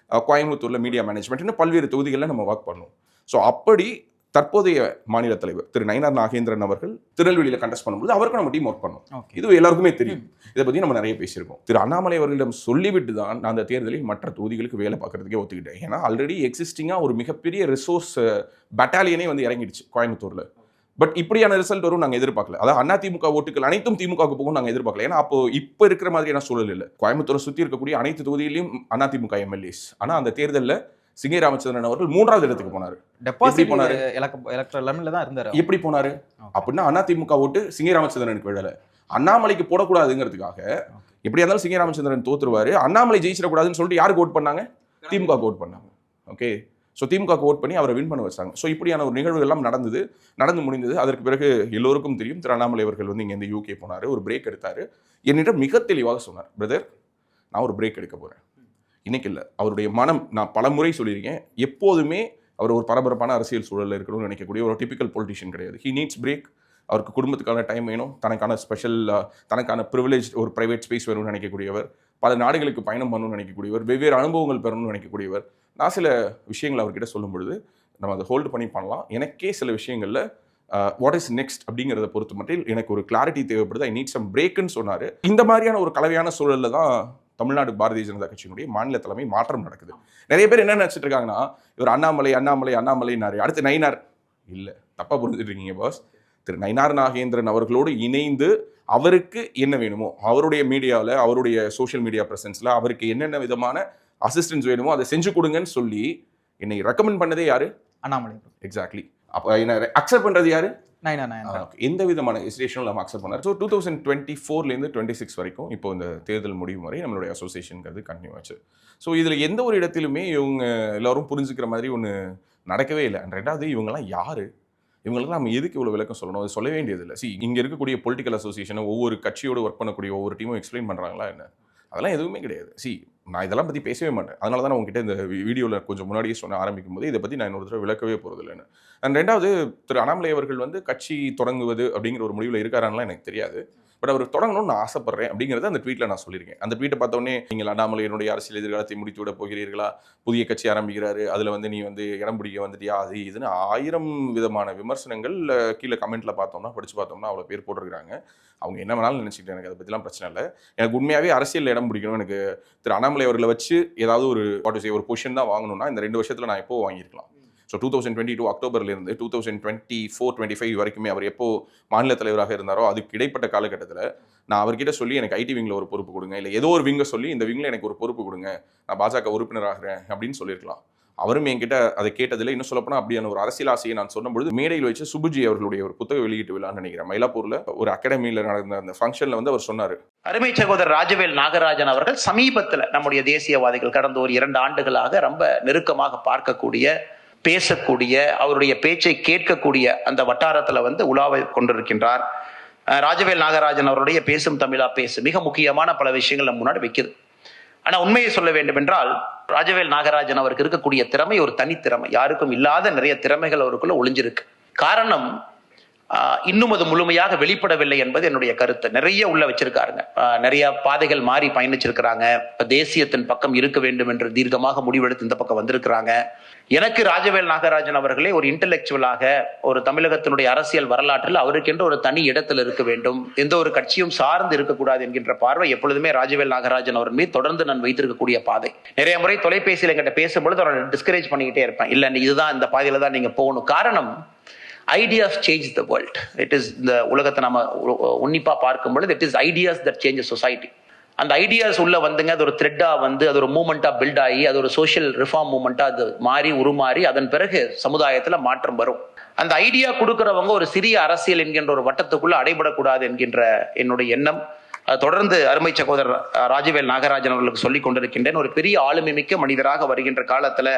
கோயம்புத்தூரில் மீடியா மேனேஜ்மெண்ட்னு பல்வேறு தொகுதிகளில் நம்ம ஒர்க் பண்ணோம். ஸோ அப்படி தற்போதைய மாநில தலைவர் திரு நயினார் நாகேந்திரன் அவர்கள் திருநெல்வேலியில் கண்டெஸ்ட் பண்ணும்போது அவருக்கும் நம்ம டீம் ஒர்க் பண்ணோம். இது எல்லாருக்குமே தெரியும். இதை பற்றி நம்ம நிறைய பேசியிருக்கோம். திரு அண்ணாமலை அவர்களிடம் சொல்லிவிட்டு தான் நான் அந்த தேர்தலில் மற்ற தொகுதிகளுக்கு வேலை பார்க்கறதுக்கே ஒத்துக்கிட்டேன். ஏன்னா ஆல்ரெடி எக்ஸிஸ்டிங்காக ஒரு மிகப்பெரிய ரிசோர்ஸ் பட்டாலியனே வந்து இறங்கிடுச்சு கோயம்புத்தூரில். பட் இப்படியான ரிசல்ட் வரும் நாங்கள் எதிர்பார்க்கல. அதாவது அதிமுக ஓட்டுகள் அனைத்தும் திமுகவுக்கு போகும் நாங்கள் எதிர்பார்க்கல. ஏன்னா இப்போ இருக்கிற மாதிரியான சூழல் இல்லை. கோயம்புத்தூரை சுற்றி இருக்கக்கூடிய அனைத்து தொகுதியிலையும் அதிமுக எம்எல்ஏஸ். ஆனால் அந்த தேர்தலில் சிங்கை ராமச்சந்திரன் அவர்கள் 3வது இடத்துக்கு போனாரு. டெபாசிட் போனாரு? எலக்ட்ரல் லெவல்ல தான் இருந்தாரு. எப்படி போனாரு? அப்படின்னா அதிமுக ஓட்டு சிங்கை ராமச்சந்திரனுக்கு விழல. அண்ணாமலைக்கு போடக்கூடாதுங்கிறதுக்காக எப்படியா இருந்தாலும் சிங்கை ராமச்சந்திரன் தோத்துருவாரு, அண்ணாமலை ஜெயிச்சிடக்கூடாதுன்னு சொல்லிட்டு யாருக்கு ஓட் பண்ணாங்க? திமுக ஓட் பண்ணாங்க. ஓகே, ஸோ திமுக ஓட் பண்ணி அவரை வின் பண்ண வச்சாங்க. ஸோ இப்படியான ஒரு நிகழ்வு எல்லாம் நடந்து முடிந்தது. அதற்கு பிறகு எல்லோருக்கும் தெரியும், திரு அண்ணாமலை அவர்கள் வந்து இங்கே யூகே போனார், ஒரு பிரேக் எடுத்தார். என்னிடம் மிக தெளிவாக சொன்னார், பிரதர் நான் ஒரு பிரேக் எடுக்க போகிறேன். இன்னைக்கு இல்லை, அவருடைய மனம், நான் பல முறை சொல்லியிருக்கேன், எப்போதுமே அவர் ஒரு பரபரப்பான அரசியல் சூழலில் இருக்கணும்னு நினைக்கக்கூடிய ஒரு டிபிக்கல் பொலிட்டிஷியன் கிடையாது. He needs break. அவருக்கு குடும்பத்துக்கான டைம் வேணும், தனக்கான ஸ்பெஷல், தனக்கான ப்ரிவிலேஜ் ஒரு ப்ரைவேட் ஸ்பேஸ் வேணும்னு நினைக்கக்கூடியவர், பல நாடுகளுக்கு பயணம் பண்ணணும்னு நினைக்கக்கூடியவர், வெவ்வேறு அனுபவங்கள் பெறணும்னு நினைக்கக்கூடியவர். நான் சில விஷயங்கள் அவர்கிட்ட சொல்லும் பொழுது நம்ம அதை ஹோல்டு பண்ணி பண்ணலாம். எனக்கே சில விஷயங்களில் வாட் இஸ் நெக்ஸ்ட் அப்படிங்கிறத பொறுத்து மட்டும் எனக்கு ஒரு கிளாரிட்டி தேவைப்படுது, ஐ நீட் சம் பிரேக்குன்னு சொன்னார். இந்த மாதிரியான ஒரு கலவையான சூழலில் தான் தமிழ்நாடு பாரதிய ஜனதா கட்சியினுடைய மாநில தலைமை மாற்றம் நடக்குது. நிறைய பேர் என்ன நினச்சிட்டு இருக்காங்கன்னா, இவர் அண்ணாமலைனாரு, அடுத்து நயினார். இல்லை, தப்பாக புரிஞ்சுட்டு இருக்கீங்க பாஸ். திரு நயினார் நாகேந்திரன் அவர்களோடு இணைந்து அவருக்கு என்ன வேணுமோ, அவருடைய மீடியாவில், அவருடைய சோஷியல் மீடியா ப்ரெசன்ஸில் அவருக்கு என்னென்ன விதமான அசிஸ்டன்ஸ் வேணுமோ அதை செஞ்சு கொடுங்கன்னு சொல்லி என்னை ரெக்கமெண்ட் பண்ணதே யாரு? அண்ணாமலை. எக்ஸாக்ட்லி. அப்போ என்ன அக்செப்ட் பண்ணுறது யாரு? நயினார். எந்த விதமான ஹெசிடேஷனும் நம்ம அக்செப்ட் பண்ணார். ஸோ 2024லேருந்து 26 வரைக்கும் இப்போ இந்த தேர்தல் முடிவு வரை நம்மளுடைய அசோசியேஷனுங்கிறது கண்டினியூ ஆச்சு. ஸோ இதில் எந்த ஒரு இடத்திலுமே இவங்க எல்லாரும் புரிஞ்சுக்கிற மாதிரி ஒன்று நடக்கவே இல்லை. ரெண்டாவது, இவங்கெல்லாம் யாரு? இவங்களுக்கு நம்ம எதுக்கு இவ்வளோ விளக்கம் சொல்லணும்? அது சொல்ல வேண்டியதில்லை. இங்கே இருக்கக்கூடிய பொலிட்டிக்கல் அசோசியேஷனை ஒவ்வொரு கட்சியோடு ஒர்க் பண்ணக்கூடிய ஒவ்வொரு டீமும் எக்ஸ்பிளைன் பண்ணுறாங்களா என்ன? அதெல்லாம் எதுவுமே கிடையாது. நான் இதெல்லாம் பற்றி பேசவே மாட்டேன். அதனால தான் நான் உங்ககிட்ட இந்த வீடியோவில் கொஞ்சம் முன்னாடியே ஆரம்பிக்கும் போது இதை பற்றி நான் இன்னொரு தடவை விளக்கவே போகிறது இல்லைன்னு. அண்ட் ரெண்டாவது, திரு அண்ணாமலை அவர்கள் வந்து கட்சி தொடங்குவது அப்படிங்கிற ஒரு முடிவில் இருக்காரான்லாம் எனக்கு தெரியாது. பட் அவர் தொடங்கணும்னு நான் ஆசைப்படுறேன் அப்படிங்கிறத அந்த ட்வீட்டில் நான் சொல்லியிருக்கேன். அந்த ட்வீட்டை பார்த்தோன்னே, நீங்கள் அண்ணாமலையினுடைய அரசியல் எதிர்காலத்தை முடித்து விட போகிறீர்களா, புதிய கட்சி ஆரம்பிக்கிறாரு, அதில் வந்து நீ வந்து இடம் பிடிக்க வந்துட்டியா, அது இதுன்னு 1000 விதமான விமர்சனங்கள் கீழே கமெண்ட்டில் படித்து பார்த்தோம்னா அவ்வளோ பேர் போட்டிருக்கிறாங்க. அவங்க என்ன வேணாலும் நினச்சிக்கிட்டு, எனக்கு அதை பற்றிலாம் பிரச்சனை இல்லை. எனக்கு உண்மையாகவே அரசியல் இடம் பிடிக்கணும், எனக்கு திரு அண்ணாமலை அவர்களை வச்சு ஏதாவது ஒரு ஒரு பொசிஷன் தான் வாங்கணும்னா இந்த 2 வருஷத்தில் நான் எப்போ வாங்கியிருக்கலாம். ஸோ 2022 அக்டோபர்லேருந்து 2024-25 வரைக்குமே அவர் எப்போ மாநில தலைவராக இருந்தாரோ அதுக்கு இடைப்பட்ட காலகட்டத்தில் நான் அவர்கிட்ட சொல்லி எனக்கு ஐடி விங்கில் ஒரு பொறுப்பு கொடுங்க, இல்லை ஏதோ ஒரு விங்கை சொல்லி இந்த விங்கில் எனக்கு ஒரு பொறுப்பு கொடுங்க, நான் பாஜக உறுப்பினராகிறேன் அப்படின்னு சொல்லியிருக்கலாம். அவரும் என்கிட்ட அதை கேட்டதில்லை. இன்னும் சொல்லப்போனால் அப்படியான ஒரு அரசியல் ஆசையை நான் சொன்னபொழுது மேடையில் வச்சு சுபுஜி அவர்களுடைய ஒரு புத்தக வெளியீட்டு விழான்னு நினைக்கிறேன், மயிலாப்பூரில் ஒரு அகாடமியில் நடந்த அந்த ஃபங்க்ஷனில் வந்து அவர் சொன்னார். அருமை சகோதரர் ராஜவேல் நாகராஜன் அவர்கள் சமீபத்தில் நம்முடைய தேசியவாதிகள் கடந்த ஒரு 2 ஆண்டுகளாக ரொம்ப நெருக்கமாக பார்க்கக்கூடிய, பேசக்கூடிய, அவருடைய பேச்சை கேட்கக்கூடிய அந்த வட்டாரத்தில் வந்து உலாவை கொண்டிருக்கின்றார். ராஜவேல் நாகராஜன் அவருடைய பேசும் தமிழா பேசு மிக முக்கியமான பல விஷயங்கள் நம்ம முன்னாடி வைக்குது. ஆனா உண்மையை சொல்ல வேண்டும் என்றால், ராஜவேல் நாகராஜன் அவருக்கு இருக்கக்கூடிய திறமை ஒரு தனித்திறமை, யாருக்கும் இல்லாத நிறைய திறமைகள் அவருக்குள்ள ஒளிஞ்சிருக்கு. காரணம், இன்னும் அது முழுமையாக வெளிப்படவில்லை என்பது என்னுடைய கருத்து. நிறைய உள்ள வச்சிருக்காருங்க, நிறைய பாதைகள் மாறி பயணிச்சிருக்கிறாங்க. தேசியத்தின் பக்கம் இருக்க வேண்டும் என்று தீர்க்கமாக முடிவெடுத்து இந்த பக்கம் வந்திருக்கிறாங்க. எனக்கு ராஜவேல் நாகராஜன் அவர்களே ஒரு இன்டெலெக்சுவலாக, ஒரு தமிழகத்தினுடைய அரசியல் வரலாற்றில் அவருக்கென்று ஒரு தனி இடத்தில் இருக்க வேண்டும், எந்த ஒரு கட்சியும் சார்ந்து இருக்கக்கூடாது என்கின்ற பார்வை எப்பொழுதுமே ராஜவேல் நாகராஜன் அவர் மீது தொடர்ந்து நான் வைத்திருக்கக்கூடிய பாதை. நிறைய முறை தொலைபேசியில் என்கிட்ட பேசும்பொழுது அவரை டிஸ்கரேஜ் பண்ணிக்கிட்டே இருப்பேன், இல்லை இதுதான் இந்த பாதையில தான் நீங்க போகணும். காரணம், ideas change the world. It is இந்த உலகத்தை நம்ம உன்னிப்பா பார்க்கும் பொழுது it is ideas that change society. அந்த ஐடியாஸ் உள்ள வந்துங்க, அது ஒரு த்ரெட்டா வந்து, அது ஒரு மூமெண்டா பில்ட் ஆகி, அது ஒரு சோஷியல் ரிஃபார்ம் மூமெண்டா அது மாறி உருமாறி அதன் பிறகு சமுதாயத்துல மாற்றம் வரும். அந்த ஐடியா கொடுக்கிறவங்க ஒரு சிறிய அரசியல் என்கின்ற ஒரு வட்டத்துக்குள்ள அடைபடக்கூடாது என்கின்ற என்னுடைய எண்ணம். தொடர்ந்து அருமை சகோதரர் ராஜவேல் நாகராஜன் அவர்களுக்கு சொல்லிக் கொண்டிருக்கின்றேன். ஒரு பெரிய ஆளுமை மிக்க மனிதராக வருகின்ற காலத்துல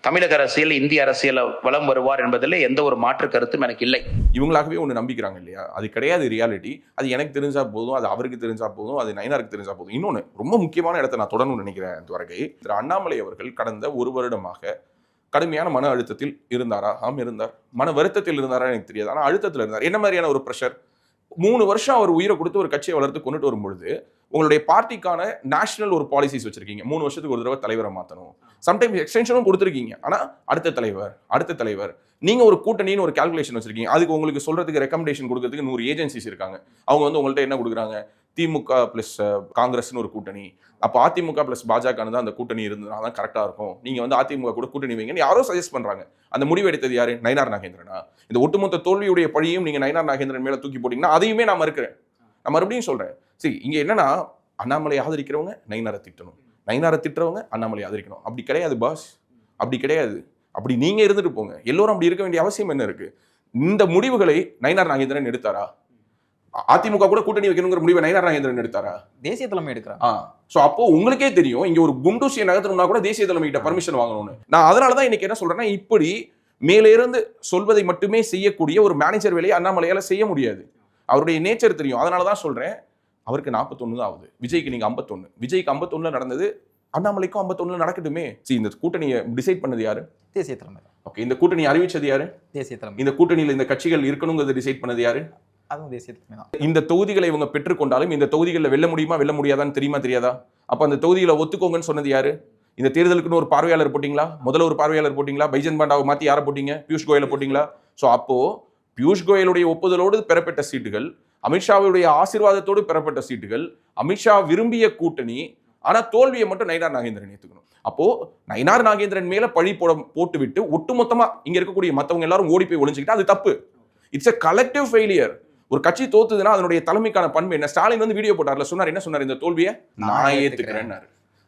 தமிழக அரசியல், இந்திய அரசியல் வலம் வருவார் என்பதில் எந்த ஒரு மாற்று கருத்தும் எனக்கு இல்லை. இவங்களாகவே ஒன்று நம்பிக்கிறாங்க இல்லையா, அது கிடையாது ரியாலிட்டி. அது எனக்கு தெரிஞ்சா போதும், அது அவருக்கு தெரிஞ்சா போதும், அது நயினாருக்கு தெரிஞ்சா போதும். இன்னொன்று ரொம்ப முக்கியமான இடத்தை நான் தொடர்ந்து நினைக்கிறேன். துவரகை திரு அண்ணாமலை அவர்கள் கடந்த 1 வருடமாக கடுமையான மன அழுத்தத்தில் இருந்தாரா? இருந்தார். மன வருத்தத்தில் இருந்தாரா எனக்கு தெரியாது, ஆனால் அழுத்தத்தில் இருந்தார். என்ன மாதிரியான ஒரு ப்ரெஷர்? 3 வருஷம் அவர் உயிரை கொடுத்து ஒரு கட்சியை வளர்த்து கொண்டுட்டு வரும்பொழுது உங்களுடைய பார்ட்டிக்கான நேஷனல் ஒரு பாலிசிஸ் வச்சிருக்கீங்க. 3 வருஷத்துக்கு ஒரு தடவை தலைவரை மாற்றணும், சம்டைம்ஸ் எக்ஸ்டென்ஷனும் கொடுத்துருக்கீங்க. ஆனால் அடுத்த தலைவர் நீங்கள் ஒரு கூட்டணின்னு ஒரு கால்குலேஷன் வச்சிருக்கீங்க. அதுக்கு உங்களுக்கு சொல்றதுக்கு ரெக்கமெண்டேஷன் கொடுக்கறதுக்கு 100 ஏஜென்சிஸ் இருக்காங்க. அவங்க வந்து உங்கள்கிட்ட என்ன கொடுக்குறாங்க? திமுக ப்ளஸ் காங்கிரஸ்னு ஒரு கூட்டணி, அப்போ அதிமுக ப்ளஸ் பாஜகன்னு தான் அந்த கூட்டணி இருந்ததுனா தான் கரெக்டாக இருக்கும், நீங்கள் வந்து அதிமுக கூட கூட்டணி வைங்கன்னு யாரோ சஜஸ்ட் பண்ணுறாங்க. அந்த முடிவு எடுத்தது யாரு? நயினார் நாகேந்திரனா? இந்த ஒட்டுமொத்த தோல்வியுடைய பழியும் நீங்கள் நயினார் நாகேந்திரன் மேலே தூக்கி போட்டிங்கன்னா அதையுமே நான் மறுக்கிறேன். நான் மறுபடியும் சொல்கிறேன், சரி இங்கே என்னன்னா, அண்ணாமலை ஆதரிக்கிறவங்க நயினாரை திட்டணும், நயினாரை திட்டுறவங்க அண்ணாமலை ஆதரிக்கணும். அப்படி கிடையாது பாஸ். அப்படி கிடையாது. அப்படி நீங்க இருந்துட்டு போங்க, எல்லோரும் அப்படி இருக்க வேண்டிய அவசியம் என்ன இருக்கு? இந்த முடிவுகளை நயினார் நாகேந்திரன் எடுத்தாரா? அதிமுக கூட கூட்டணி வைக்கணுங்கிற முடிவை நயினார் நாகேந்திரன் எடுத்தாரா? தேசிய தலைமை எடுக்கிறாங்க. சோ அப்போ உங்களுக்கே தெரியும், இங்க ஒரு குண்டூசியை நகர்த்தணும்னா கூட தேசிய தலைமையிட்ட பர்மிஷன் வாங்கணும்னு. நான் அதனாலதான் இன்னைக்கு என்ன சொல்றேன்னா, இப்படி மேலே இருந்து சொல்வதை மட்டுமே செய்யக்கூடிய ஒரு மேனேஜர் வேலையை அண்ணாமலையால செய்ய முடியாது. அவருடைய நேச்சர் தெரியும். அதனாலதான் சொல்றேன், அவருக்கு 41 தான் ஆகுது, விஜய்க்கு நீங்க 51. விஜய்க்கு 51 நடந்தது, அண்ணாமலைக்கும் 51 நடக்கட்டுமே. இந்த கூட்டணியை டிசைட் பண்ணது யாரு? தேசிய தலைமை. ஓகே, இந்த கூட்டணி அறிவிச்சது யாரு? தேசிய தலைமை. இந்த கூட்டணியில இந்த கட்சிகள் இருக்கணுங்கிறத டிசைட் பண்ணது யாரு? அதுவும் தேசிய தலைமை தான். இந்த தொகுதிகளை இவங்க பெற்றுக்கொண்டாலும் இந்த தொகுதிகளில் வெல்ல முடியுமா வெல்ல முடியாதான்னு தெரியுமா தெரியாதா? அப்ப அந்த தொகுதிகளை ஒத்துக்கோங்கன்னு சொன்னது யாரு? இந்த தேர்தலுக்குன்னு ஒரு பார்வையாளர் போட்டீங்களா? முதல்ல ஒரு பார்வையாளர் போட்டீங்களா? பைஜன் பாண்டாவை மாத்தி யாரை போட்டீங்க? பியூஷ் கோயலை போட்டீங்களா? சோ அப்போ பியூஷ் கோயலுடைய ஒப்புதலோடு பெறப்பட்ட சீட்டுகள், அமித்ஷாவுடைய ஆசீர்வாதத்தோடு பெறப்பட்ட சீட்டுகள், அமித்ஷா விரும்பிய கூட்டணி. ஆனா தோல்வியை மட்டும் நயினார் நாகேந்திரன் ஏத்துக்கணும். அப்போ நயினார் நாகேந்திரன் மேல பழி போட்டு விட்டு ஒட்டுமொத்தமா இங்க இருக்கக்கூடிய மத்தவங்க எல்லாரும் ஓடி போய் ஒளிஞ்சுக்கிட்டா அது தப்பு. It's a collective failure. ஒரு கட்சி தோத்துதுன்னா அதனுடைய தலைமைக்கான பண்பு என்ன? ஸ்டாலின் வந்து வீடியோ போட்டார்ல, சொன்னார் என்ன சொன்னார்? இந்த தோல்வியை நான் ஏத்துக்கிறேன்.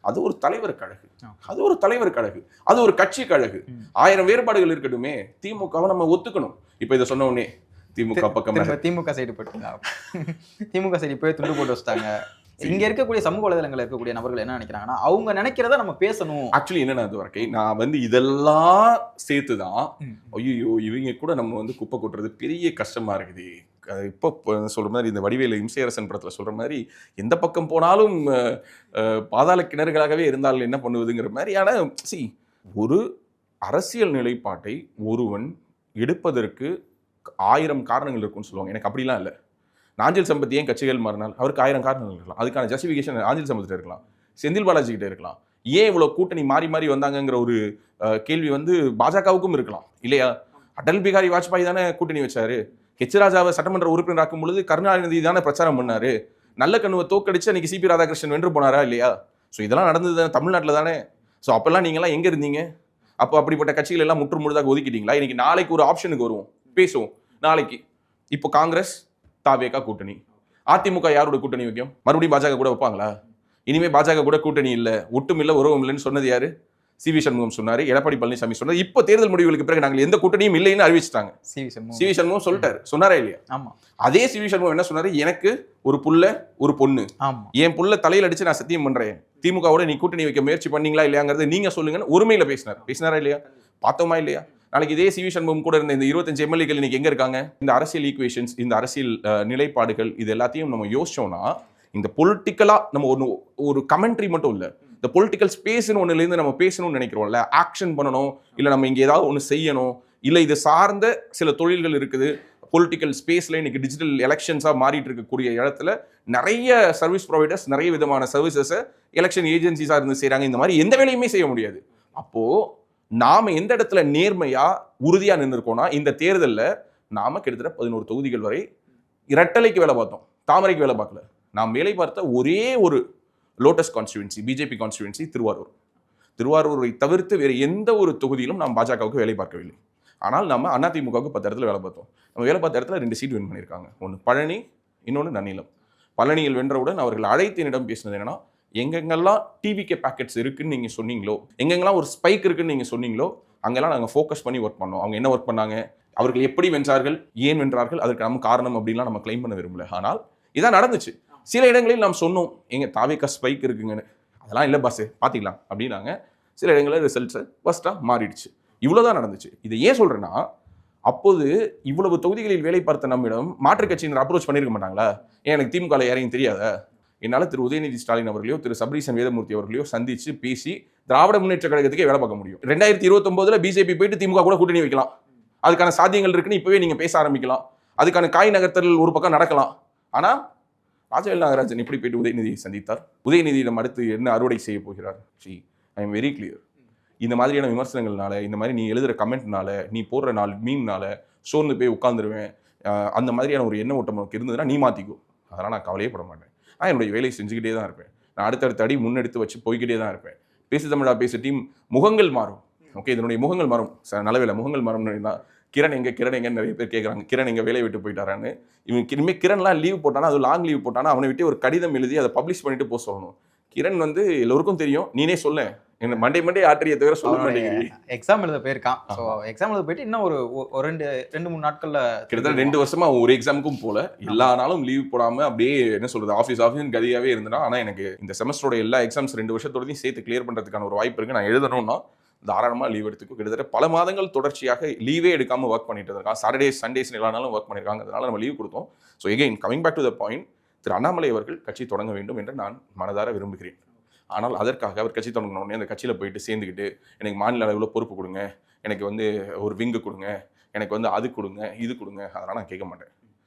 அது ஒரு தலைவர் கழகு, அது ஒரு தலைவர் கழகு, அது ஒரு கட்சி கழகு. 1000 வேறுபாடுகள் இருக்கட்டுமே, திமுகவை நம்ம ஒத்துக்கணும். இப்ப இதை சொன்ன உடனே திமுக பக்கம் திமுக சைடு போட்டு திமுக சைடு போய் துண்டு போட்டு வச்சிட்டாங்க. இங்க இருக்கக்கூடிய சமூக வலைதளங்கள்ல இருக்கக்கூடிய நபர்கள் என்ன நினைக்கிறாங்கன்னா, அவங்க நினைக்கிறத நம்ம பேசணும். ஆக்சுவலி என்னன்னா, அது வரைக்கும் நான் வந்து இதெல்லாம் சேர்த்துதான் ஐயோ இவங்க கூட நம்ம வந்து குப்பை கொட்டுறது பெரிய கஷ்டமா இருக்குது. இப்போ சொல்ற மாதிரி இந்த வடிவேலு இம்சையரசன் படத்துல சொல்ற மாதிரி, எந்த பக்கம் போனாலும் பாதாள கிணறுகளாகவே இருந்தால் என்ன பண்ணுவதுங்கிற மாதிரியான ஒரு அரசியல் நிலைப்பாட்டை ஒருவன் எடுப்பதற்கு 1000 காரணங்கள் இருக்குன்னு சொல்லுவாங்க. எனக்கு அப்படிலாம் இல்லை. நாஞ்சில் சம்பத் ஏன் கட்சிகள் மாறினால் அவருக்கு 1000 காரணங்கள் இருக்கலாம். அதுக்கான ஜஸ்டிஃபிகேஷன் நாஞ்சில் சம்பத் இருக்கலாம், செந்தில் பாலாஜி கிட்ட இருக்கலாம். ஏன் இவ்வளவு கூட்டணி மாறி மாறி வந்தாங்கிற ஒரு கேள்வி வந்து பாஜகவுக்கும் இருக்கலாம் இல்லையா? அடல் பிகாரி வாஜ்பாய் தானே கூட்டணி வச்சாரு. ஹெச் ராஜாவை சட்டமன்ற உறுப்பினர் ஆக்கும் பொழுது கருணாநிதி தானே பிரச்சாரம் பண்ணாரு. நல்ல கண்ணுவை தோக்கடிச்சு அன்னைக்கு சிபி ராதாகிருஷ்ணன் வென்று போனாரா இல்லையா? ஸோ இதெல்லாம் நடந்தது தமிழ்நாட்டில் தானே. ஸோ அப்பெல்லாம் நீங்களாம் எங்க இருந்தீங்க? அப்போ அப்படிப்பட்ட கட்சிகள் எல்லாம் முற்று முழுதாக ஒதுக்கிட்டீங்களா? இன்னைக்கு நாளைக்கு ஒரு ஆப்ஷனுக்கு வருவோம், பேசுவோம். நாளைக்கு இப்போ காங்கிரஸ் தாவேகா கூட்டணி, அதிமுக யாரோட கூட்டணி வைக்கும்? மறுபடியும் பாஜக கூட வைப்பாங்களா? இனிமே பாஜக கூட கூட்டணி இல்லை, ஒட்டும் இல்லை, உறவும் இல்லைன்னு சொன்னது யாரு? சிவி சண்முகம் சொன்னாரு, எடப்பாடி பழனிசாமி சொன்னாரு. இப்போ தேர்தல் முடிவுகளுக்கு பிறகு நாங்கள் எந்த கூட்டணியும் இல்லைன்னு அறிவிச்சிட்டாங்க. சிவி சண்முகம் சொல்லிட்டாரு, சொன்னாரா இல்லையா? ஆமா. அதே சிவி சண்முகம் என்ன சொன்னாரு? எனக்கு ஒரு புள்ள ஒரு பொண்ணு, என் புள்ள தலையில் அடிச்சு நான் சத்தியம் பண்றேன், திமுகவோட நீ கூட்டணி வைக்க முயற்சி பண்ணீங்களா இல்லையாங்கிறது நீங்க சொல்லுங்கன்னு ஒருமையில பேசினாரா இல்லையா? பார்த்தோமா இல்லையா? நாளைக்கு இதே சிவி சண்முகம் கூட இருந்த இந்த 25 எம்எல்ஏக்கள் இன்னைக்கு எங்க இருக்காங்க? இந்த அரசியல் ஈக்குவேஷன்ஸ், இந்த அரசியல் நிலைப்பாடுகள், இது எல்லாத்தையும் நம்ம யோசிச்சோம்னா, இந்த பொலிட்டிக்கலா நம்ம ஒரு கமெண்ட்ரி மட்டும் இல்லை, இந்த பொலிட்டிக்கல் ஸ்பேஸ்னு ஒன்றுலேருந்து நம்ம பேசணும்னு நினைக்கிறோம்ல, ஆக்ஷன் பண்ணணும், இல்லை நம்ம இங்கே ஏதாவது ஒன்று செய்யணும், இல்லை இது சார்ந்த சில தொழில்கள் இருக்குது பொலிட்டிக்கல் ஸ்பேஸில். இன்னைக்கு டிஜிட்டல் எலெக்ஷன்ஸாக மாறிட்டு இருக்கக்கூடிய இடத்துல நிறைய சர்வீஸ் ப்ரொவைடர்ஸ் நிறைய விதமான சர்வீசஸை எலெக்ஷன் ஏஜென்சிஸாக இருந்து செய்கிறாங்க. இந்த மாதிரி எந்த வேலையுமே செய்ய முடியாது. அப்போது நாம எந்த இடத்துல நேர்மையா உறுதியா நின்று இருக்கோம்னா, இந்த தேர்தலில் நாம கிட்டத்தட்ட 11 தொகுதிகள் வரை இரட்டலைக்கு வேலை பார்த்தோம், தாமரைக்கு வேலை பார்க்கல. நாம் வேலை பார்த்த ஒரே ஒரு லோட்டஸ் கான்ஸ்டியூன்சி, பிஜேபி கான்ஸ்டியூன்சி திருவாரூரை தவிர்த்து வேறு எந்த ஒரு தொகுதியிலும் நாம் பாஜகவுக்கு வேலை பார்க்கவில்லை. ஆனால் நம்ம அதிமுகவுக்கு 10 இடத்துல வேலை பார்த்தோம். நம்ம வேலை பார்த்த இடத்துல 2 சீட் வின் பண்ணியிருக்காங்க. ஒன்று பழனி, இன்னொன்று நன்னிலம். பழனியில் வென்றவுடன் அவர்கள் அழைத்து என்னிடம் பேசினது என்னன்னா, எங்கெங்கெல்லாம் டிவிகே பேக்கெட்ஸ் இருக்குன்னு நீங்கள் சொன்னீங்களோ, எங்கெங்கெல்லாம் ஒரு ஸ்பைக் இருக்குன்னு நீங்கள் சொன்னீங்களோ, அங்கெல்லாம் நாங்கள் ஃபோக்கஸ் பண்ணி ஒர்க் பண்ணோம். அவங்க என்ன ஒர்க் பண்ணாங்க, அவர்கள் எப்படி வென்றார்கள், ஏன் வென்றார்கள், அதற்கு நம்ம காரணம் அப்படின்லாம் நம்ம கிளைம் பண்ண விரும்பல. ஆனால் இதான் நடந்துச்சு. சில இடங்களில் நாம் சொன்னோம், எங்க தாவேகா ஸ்பைக் இருக்குங்கன்னு. அதெல்லாம் இல்லை பாஸ், பார்த்திக்கலாம் அப்படின்னாங்க. சில இடங்களில் ரிசல்ட்ஸ் ஃபர்ஸ்ட்டாக மாறிடுச்சு. இவ்வளோதான் நடந்துச்சு. இதை ஏன் சொல்கிறேன்னா, அப்போது இவ்வளவு தொகுதிகளில் வேலை பார்த்த நம்மிடம் மாற்றுக் கட்சியினர் அப்ரோச் பண்ணியிருக்க மாட்டாங்களா? ஏன் எனக்கு திமுக யாரையும் தெரியாதா? என்னால் திரு உதயநிதி ஸ்டாலின் அவர்களையோ திரு சபரீசன் வேதமூர்த்தி அவர்களையோ சந்திச்சு பேசி திராவிட முன்னேற்ற கழகத்துக்கே வேலை பார்க்க முடியும். 2029 பிஜேபி போயிட்டு திமுக கூட கூட்டணி வைக்கலாம். அதுக்கான சாத்தியங்கள் இருக்குன்னு இப்பவே நீங்க பேச ஆரம்பிக்கலாம். அதுக்கான காய் நகர்த்தல் ஒரு பக்கம் நடக்கலாம். ஆனா ராஜவேல் நாகராஜன் இப்படி போயிட்டு உதயநிதியை சந்தித்தார். உதயநிதியிடம் அடுத்து என்ன அறுவடை செய்ய போகிறார்? I am very clear. இந்த மாதிரியான விமர்சனங்கள்னால, இந்த மாதிரி நீ எழுதுற கமெண்ட்னால, நீ போடுற மீம்னால சோர்ந்து போய் உட்காந்துருவேன், அந்த மாதிரியான ஒரு எண்ண ஓட்டம் நமக்கு இருந்ததுன்னா நீ மாத்திக்கோ. அதெல்லாம் நான் கவலையே பட மாட்டேன். நான் என்னுடைய வேலையை செஞ்சுக்கிட்டே தான் இருப்பேன். நான் அடுத்தடுத்த அடி முன்னெடுத்து வச்சு போய்கிட்டே தான் இருப்பேன். பேசு தமிழா பேசு டீம் முகங்கள் மாறும். ஓகே, இதனுடைய முகங்கள் மாறும். நல்ல வேலை முகங்கள் மாறும்னா, கிரண் எங்கன்னு நிறைய பேர் கேட்குறாங்க. கிரண் எங்க வேலையை விட்டு போயிட்டாரான்னு. இனிமேல் கிரண்லாம் லீவ் போட்டானா, அது லாங் லீவ் போட்டானா, அவனை விட்டு ஒரு கடிதம் எழுதி அதை பப்ளிஷ் பண்ணிட்டு போக சொல்லணும். கிரண் வந்து எல்லோருக்கும் தெரியும், நீனே சொல்ல என்ன மண்டே ஆற்றிய தவிர சொல்ல மாட்டேங்கிறீங்க. எக்ஸாம் எழுத போயிருக்கான். ஸோ எக்ஸாம் எழுத போயிட்டு இன்னும் ஒரு 2-3 நாட்கள்ல கிட்டத்தட்ட 2 வருஷமா ஒரு எக்ஸாமுக்கும் போல, எல்லா நாளும் லீவ் போடாம அப்படியே என்ன சொல்றது ஆஃபீஸ் கதியாவே இருந்தனா. ஆனா எனக்கு இந்த செமஸ்டரோட எல்லா எக்ஸாம்ஸ் 2 வருஷத்தோடையும் சேர்த்து கிளியர் பண்றதுக்கான ஒரு வாய்ப்பு இருக்கு. நான் எழுதணும்னா தாராளமா லீவ் எடுத்துக்கும். கிட்டத்தட்ட பல மாதங்கள் தொடர்ச்சியாக லீவே எடுக்காம ஒர்க் பண்ணிட்டு இருக்காங்க. சாட்டர்டேஸ் சண்டேஸ் எல்லா நாளும் ஒர்க் பண்ணிருக்காங்க. அதனால நம்ம லீவ் கொடுத்தோம். So again coming back to the point, திரு அண்ணாமலை அவர்கள் கட்சி தொடங்க வேண்டும் என்று நான் மனதார விரும்புகிறேன். ஆனால் அதற்காக அவர் கட்சி தொடங்கினோடனே அந்த கட்சியில் போயிட்டு சேர்ந்துக்கிட்டு எனக்கு மாநில அளவில் பொறுப்பு கொடுங்க, எனக்கு ஒரு விங்கு கொடுங்க, எனக்கு அது கொடுங்க, இது கொடுங்க, அதெல்லாம் நான் கேட்க மாட்டேன்.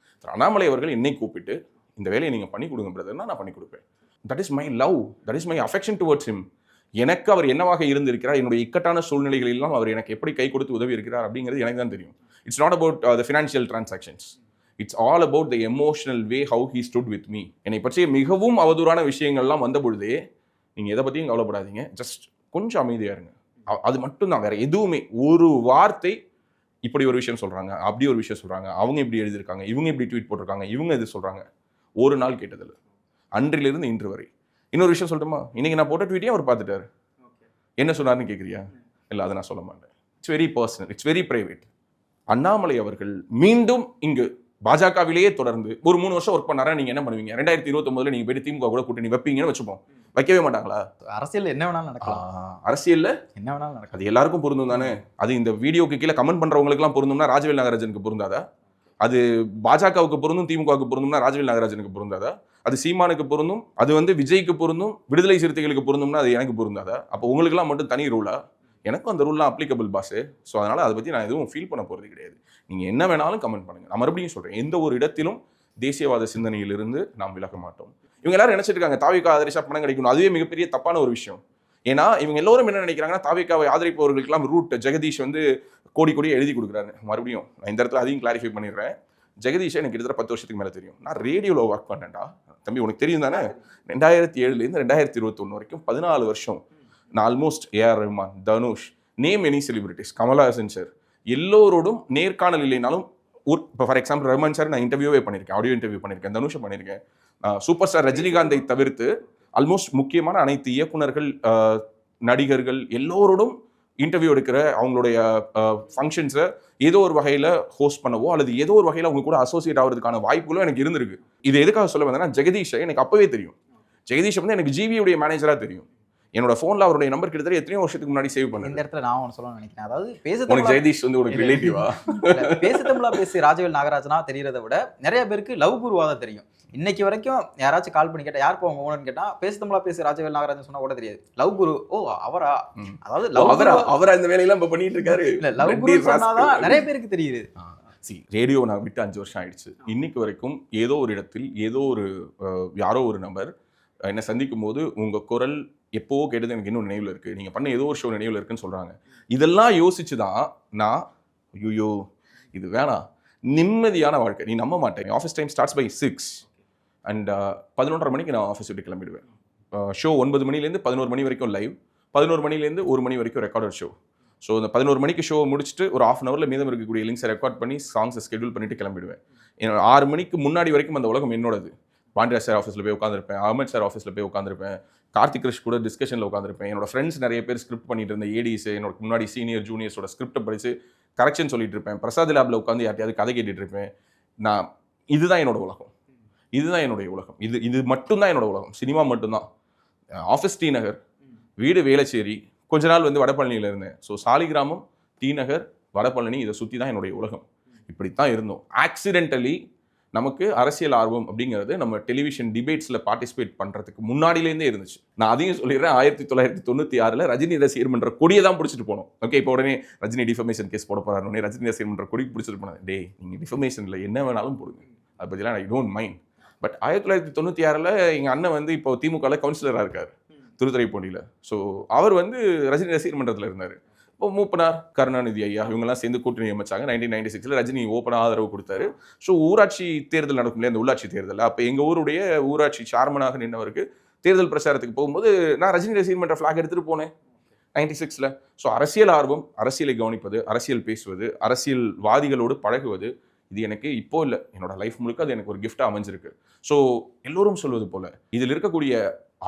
அண்ணாமலை அவர்கள் என்னை கூப்பிட்டு இந்த வேலையை நீங்கள் பண்ணி கொடுங்க பிரதர்னா நான் பண்ணி கொடுப்பேன். That is my love, that is my affection towards him. எனக்கு அவர் என்னவாக இருந்திருக்கிறார், என்னுடைய இக்கட்டான சூழ்நிலைகளெல்லாம் அவர் எனக்கு எப்படி கை கொடுத்து உதவி இருக்கிறார் அப்படிங்கிறது எனக்கு தான் தெரியும். It's not about the financial transactions, it's all about the emotional way how he stood with me. என்னை பற்றிய மிகவும் அவதூறான விஷயங்கள்லாம் வந்த பொழுதே நீங்கள் எதை பற்றியும் கவலைப்படாதீங்க, ஜஸ்ட் கொஞ்சம் அமைதியாக இருங்க. அது மட்டும்தான், வேற எதுவுமே. ஒரு வார்த்தை இப்படி ஒரு விஷயம் சொல்கிறாங்க, அப்படி ஒரு விஷயம் சொல்கிறாங்க, அவங்க இப்படி எழுதியிருக்காங்க, இவங்க இப்படி ட்வீட் போட்டிருக்காங்க, இவங்க இது சொல்கிறாங்க, ஒரு நாள் கேட்டதில்லை அன்றிலிருந்து இன்று வரை. இன்னொரு விஷயம் சொல்லட்டுமா, இன்னைக்கு நான் போட்ட ட்வீட்டையும் அவர் பார்த்துட்டாரு. என்ன சொன்னார்னு கேட்குறியா? இல்லை, அதை நான் சொல்ல மாட்டேன். It's very personal, it's very private. Annamalai அவர்கள் மீண்டும் இங்கு பாஜகவிலேயே தொடர்ந்து ஒரு 3 வருஷம் ஒர்க் பண்ணாரா, நீங்க என்ன பண்ணுவீங்க? 2029 நீங்க போயிட்டு திமுக கூட கூட்டணி வைப்பீங்கன்னு வச்சுப்போம். வைக்கவே மாட்டாங்களா? அரசியல் என்ன வேணாலும் நடக்கலாம். அரசியல்ல என்ன வேணாலும் நடக்கும். அது எல்லாருக்கும் பொருந்தும் தானே. அது இந்த வீடியோக்கு கீழே கமெண்ட் பண்றவங்களுக்கு எல்லாம் பொருந்தும்னா ராஜவேல் நாகராஜனுக்கு பொருந்தாதா? அது பாஜகவுக்கு பொருந்தும், திமுகவுக்கு பொருந்தும்னா ராஜவேல் நாகராஜனுக்கு பொருந்தாதா? அது சீமானுக்கு பொருந்தும், அது விஜய்க்கு பொருந்தும், விடுதலை சிறுத்தைகளுக்கு பொருந்தும்னா அது எனக்கு பொருந்தாதா? அப்போ உங்களுக்கு எல்லாம் மட்டும் தனி ரூலா? எனக்கும் அந்த ரூல்லாம் அப்ளிகபிள் பாஸு. ஸோ அதனால் அதை பற்றி நான் எதுவும் ஃபீல் பண்ண போகிறது கிடையாது. நீங்கள் என்ன வேணாலும் கமெண்ட் பண்ணுங்கள். நான் மறுபடியும் சொல்கிறேன், எந்த ஒரு இடத்திலும் தேசியவாத சிந்தனையிலிருந்து நாம் விலக மாட்டோம். இவங்க எல்லாரும் நினைச்சிட்டு இருக்காங்க தாவேகா ஆதரிச்சா பணம் கிடைக்கணும். அதுவே மிகப்பெரிய தப்பான ஒரு விஷயம். ஏன்னா இவங்க எல்லோரும் என்ன நினைக்கிறாங்கன்னா, தாவேகாவை ஆதரிப்பவர்களுக்கெல்லாம் ரூட் ஜெகதீஷ் கோடி எழுதி கொடுக்குறாரு. மறுபடியும் நான் இந்த இடத்துல அதையும் கிளாரிஃபை பண்ணிடுறேன். ஜெகதீஷை எனக்கு கிட்டத்தட்ட 10 வருஷத்துக்கு மேலே தெரியும். நான் ரேடியோவில் ஒர்க் பண்ணேன்டா தம்பி, உனக்கு தெரியும் தானே. 2007 2021 வரைக்கும் 14 வருஷம் நான் almost A R Rahman, Dhanush, name any celebrities, Kamal Haasan sir எல்லோரோடும் நேர்காணல் இல்லைனாலும் இப்போ ஃபார் எக்ஸாம்பிள் ரஹ்மான் சார் நான் இன்டர்வியூவே பண்ணியிருக்கேன், ஆடியோ இன்டர்வியூ பண்ணியிருக்கேன், தனுஷை பண்ணியிருக்கேன். சூப்பர் ஸ்டார் ரஜினிகாந்தை தவிர்த்து ஆல்மோஸ்ட் முக்கியமான அனைத்து இயக்குனர்கள், நடிகர்கள் எல்லோரோடும் இன்டர்வியூ எடுக்கிற அவங்களுடைய ஃபங்க்ஷன்ஸை ஏதோ ஒரு வகையில் ஹோஸ்ட் பண்ணவோ அல்லது ஏதோ ஒரு வகையில் அவங்க கூட அசோசியேட் ஆகிறதுக்கான வாய்ப்புகளும் எனக்கு இருந்திருக்கு. இது எதுக்காக சொல்ல வந்தேன்னா, ஜெகதீஷை எனக்கு அப்பவே தெரியும். ஜெகதீஷ் எனக்கு ஜிவியுடைய மேனேஜராக தெரியும். என்னோட ஃபோனில் அவருடைய நம்பர் கிட்டத்தட்ட எத்தனையோ வருஷத்துக்கு முன்னாடி சேவ் பண்ணேன். இந்த இடத்துல நான் ஒன்று சொல்லணும்னு நினைக்கிறேன். அதாவது உனக்கு ஜெகதீஷ் உனக்கு ரிலேட்டிவா? பேசு தமிழா பேசி ராஜவேல் நாகராஜனா தெரியறதை விட நிறைய பேருக்கு லவ் குருவா தான் தெரியும். இன்னைக்கு வரைக்கும் யாராச்சும் கால் பண்ணி கேட்டா யார் போவாங்க ஓனர்னு கேட்டா பேசு தமிழா பேசி ராஜவேல் நாகராஜன் சொன்னா கூட தெரியாது. லவ் குரு, ஓ அவரா? அதாவது அவரா இந்த வேலையெல்லாம் இப்ப பண்ணிட்டு இருக்காரு. இல்ல, லவ் குரு சொன்னாதான் நிறைய பேருக்கு தெரியுது. ரேடியோ நான் விட்டு 5 வருஷம் ஆயிடுச்சு. இன்னைக்கு வரைக்கும் ஏதோ ஒரு இடத்தில் ஏதோ ஒரு யாரோ ஒரு நபர் என்னை சந்திக்கும் போது உங்க குரல் எப்போ கேட்டது எனக்கு இன்னும் நினைவில் இருக்கு, நீங்க பண்ண ஏதோ ஒரு ஷோ நினைவில் இருக்குன்னு சொல்றாங்க. இதெல்லாம் யோசிச்சுதான் நான் ஐயோ இது வேணாம், நிம்மதியான வாழ்க்கை. நீ நம்ப மாட்டேன், office time starts by 6 and 11:30 மணிக்கு நான் ஆஃபீஸ் விட்டு கிளம்பிடுவேன். ஷோ 9 மணிலேருந்து 11 மணி வரைக்கும் லைவ், 11 மணிலேருந்து 1 மணி வரைக்கும் ரெக்கார்டட் ஷோ. ஸோ இந்த 11 மணிக்கு ஷோ முடிச்சுட்டு ஒரு ½ ஹவரில் மீதம் இருக்கக்கூடிய லிங்க்ஸை ரெக்கார்ட் பண்ணி சாங்ஸை ஸ்கெடியூல் பண்ணிட்டு கிளம்பிடுவேன். 6 மணிக்கு முன்னாடி வரைக்கும் அந்த உலகம் என்னோடது. பாண்டியா சார் ஆஃபீஸில் போய் உட்காந்துருப்பேன், அஹமத் சார் ஆஃபீஸில் போய் உட்காந்துருப்பேன், கார்த்திக் கிருஷ் கூட டிஸ்கஷனில் உட்காந்துருப்பேன். என்னோட ஃப்ரெண்ட்ஸ் நிறைய பேர் ஸ்கிரிப்ட் பண்ணிட்டு இருந்த ஏடிஸ், என்னோட முன்னாடி சீனியர் ஜூனியர்ஸோட ஸ்கிரிப்டை படித்து கரெக்ஷன் சொல்லிட்டு இருப்பேன். பிரசாத் லேபில் உட்காந்து யார்ட்டையாவது கதை கேட்டுட்டு இருப்பேன். இதுதான் என்னோட உலகம், இதுதான் என்னுடைய உலகம், இது மட்டும்தான் என்னோட உலகம். சினிமா மட்டும்தான். ஆஃபீஸ் டி நகர், வீடு வேளச்சேரி, கொஞ்ச நாள் வடபழனியில் இருந்தேன். ஸோ சாலிகிராமம், டி நகர், வடபழனி, இதை சுற்றி தான் என்னுடைய உலகம். இப்படித்தான் இருந்தோம். ஆக்சிடென்டலி நமக்கு அரசியல் ஆர்வம் அப்படிங்கிறது நம்ம டெலிவிஷன் டிபேட்ஸில் பார்ட்டிசிபேட் பண்ணுறதுக்கு முன்னாடியிலேருந்தே இருந்துச்சு. நான் அதையும் சொல்லிடுறேன், 1996 ரஜினி ரசிகர் மன்ற கொடியை தான் பிடிச்சிட்டு போனோம். ஓகே, இப்போ உடனே ரஜினி டிஃபமேஷன் கேஸ் போட போறாரு, உடனே ரஜினி ரசிகர் மன்ற கொடி பிடிச்சிட்டு போனேன். டே, நீங்கள் டிஃபமேஷனில் என்ன வேணாலும் போடுங்க, அதை பற்றிலாம் ஐ டோன்ட் மைண்ட். பட் 1996 எங்கள் அண்ணன் இப்போ திமுகவில் கவுன்சிலராக இருக்கார் திருத்துறைப்பூண்டியில். ஸோ அவர் ரஜினி ரசிகர் மன்றத்தில் இருந்தார். இப்போ மூப்பனார், கருணாநிதி ஐயா இவங்கெல்லாம் சேர்ந்து கூட்டணி அமைச்சாங்க. 1996 ரஜினி ஓப்பனாக ஆதரவு கொடுத்தாரு. ஸோ ஊராட்சி தேர்தல் நடக்கும் இல்லையா, அந்த உள்ளாட்சி தேர்தல், அப்போ எங்கள் ஊருடைய ஊராட்சி சேர்மனாக நின்றவருக்கு தேர்தல் பிரச்சாரத்துக்கு போகும்போது நான் ரஜினி ரசிகர் மன்ற ஃபிளாக் எடுத்துகிட்டு போனேன் 96. ஸோ அரசியல் ஆர்வம், அரசியலை கவனிப்பது, அரசியல் பேசுவது, அரசியல்வாதிகளோடு பழகுவது, இது எனக்கு இப்போ இல்லை, என்னோட லைஃப் முழுக்க அது எனக்கு ஒரு கிஃப்டாக அமைஞ்சிருக்கு. ஸோ எல்லோரும் சொல்வது போல இதில் இருக்கக்கூடிய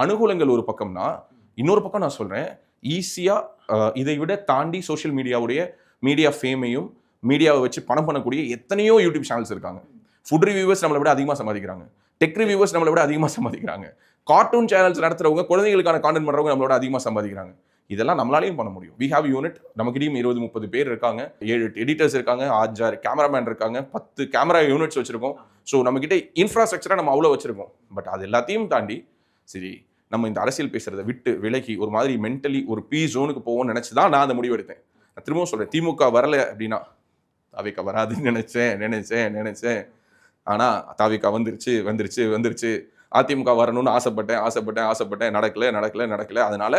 அனுகூலங்கள் ஒரு பக்கம்னா, இன்னொரு பக்கம் நான் சொல்கிறேன், ஈஸியாக இதை விட தாண்டி சோஷியல் மீடியா ஃபேமையும் மீடியாவை வச்சு பணம் பண்ணக்கூடிய எத்தனையோ யூடியூப் சேனல்ஸ் இருக்காங்க. ஃபுட் ரிவ்யூவர்ஸ் நம்மளை விட அதிகமாக சம்பாதிக்கிறாங்க, டெக் ரிவ்யூவர்ஸ் நம்மளை விட அதிகமாக சம்பாதிக்கிறாங்க, கார்ட்டூன் சேனல்ஸ் நடத்துறவங்க குழந்தைகளுக்கான கான்டென்ட் பண்ணுறவங்க நம்மளோட அதிகமாக சம்பாதிக்கிறாங்க. இதெல்லாம் நம்மளாலையும் பண்ண முடியும். வி ஹேவ் யூனிட், நமக்கிட்டையும் 20-30 பேர் இருக்காங்க, 7-8 எடிட்டர்ஸ் இருக்காங்க, 6 கேமராமேன் இருக்காங்க, 10 கேமரா யூனிட்ஸ் வச்சிருக்கோம். ஸோ நம்மக்கிட்ட இன்ஃப்ராஸ்ட்ரக்சராக நம்ம அவ்வளோ வச்சிருக்கோம். பட் அது எல்லாத்தையும் தாண்டி சரி நம்ம இந்த அரசியல் பேசுறதை விட்டு விலகி ஒரு மாதிரி மென்டலி ஒரு பீஸ் ஜோனுக்கு போவோம்னு நினச்சி தான் நான் அந்த முடிவு எடுத்தேன். நான் திரும்பவும் சொல்கிறேன், திமுக வரலை அப்படின்னா தாவிக வராதுன்னு நினைச்சேன். ஆனால் தாவிக வந்துருச்சு. அதிமுக வரணும்னு ஆசைப்பட்டேன். நடக்கல. அதனால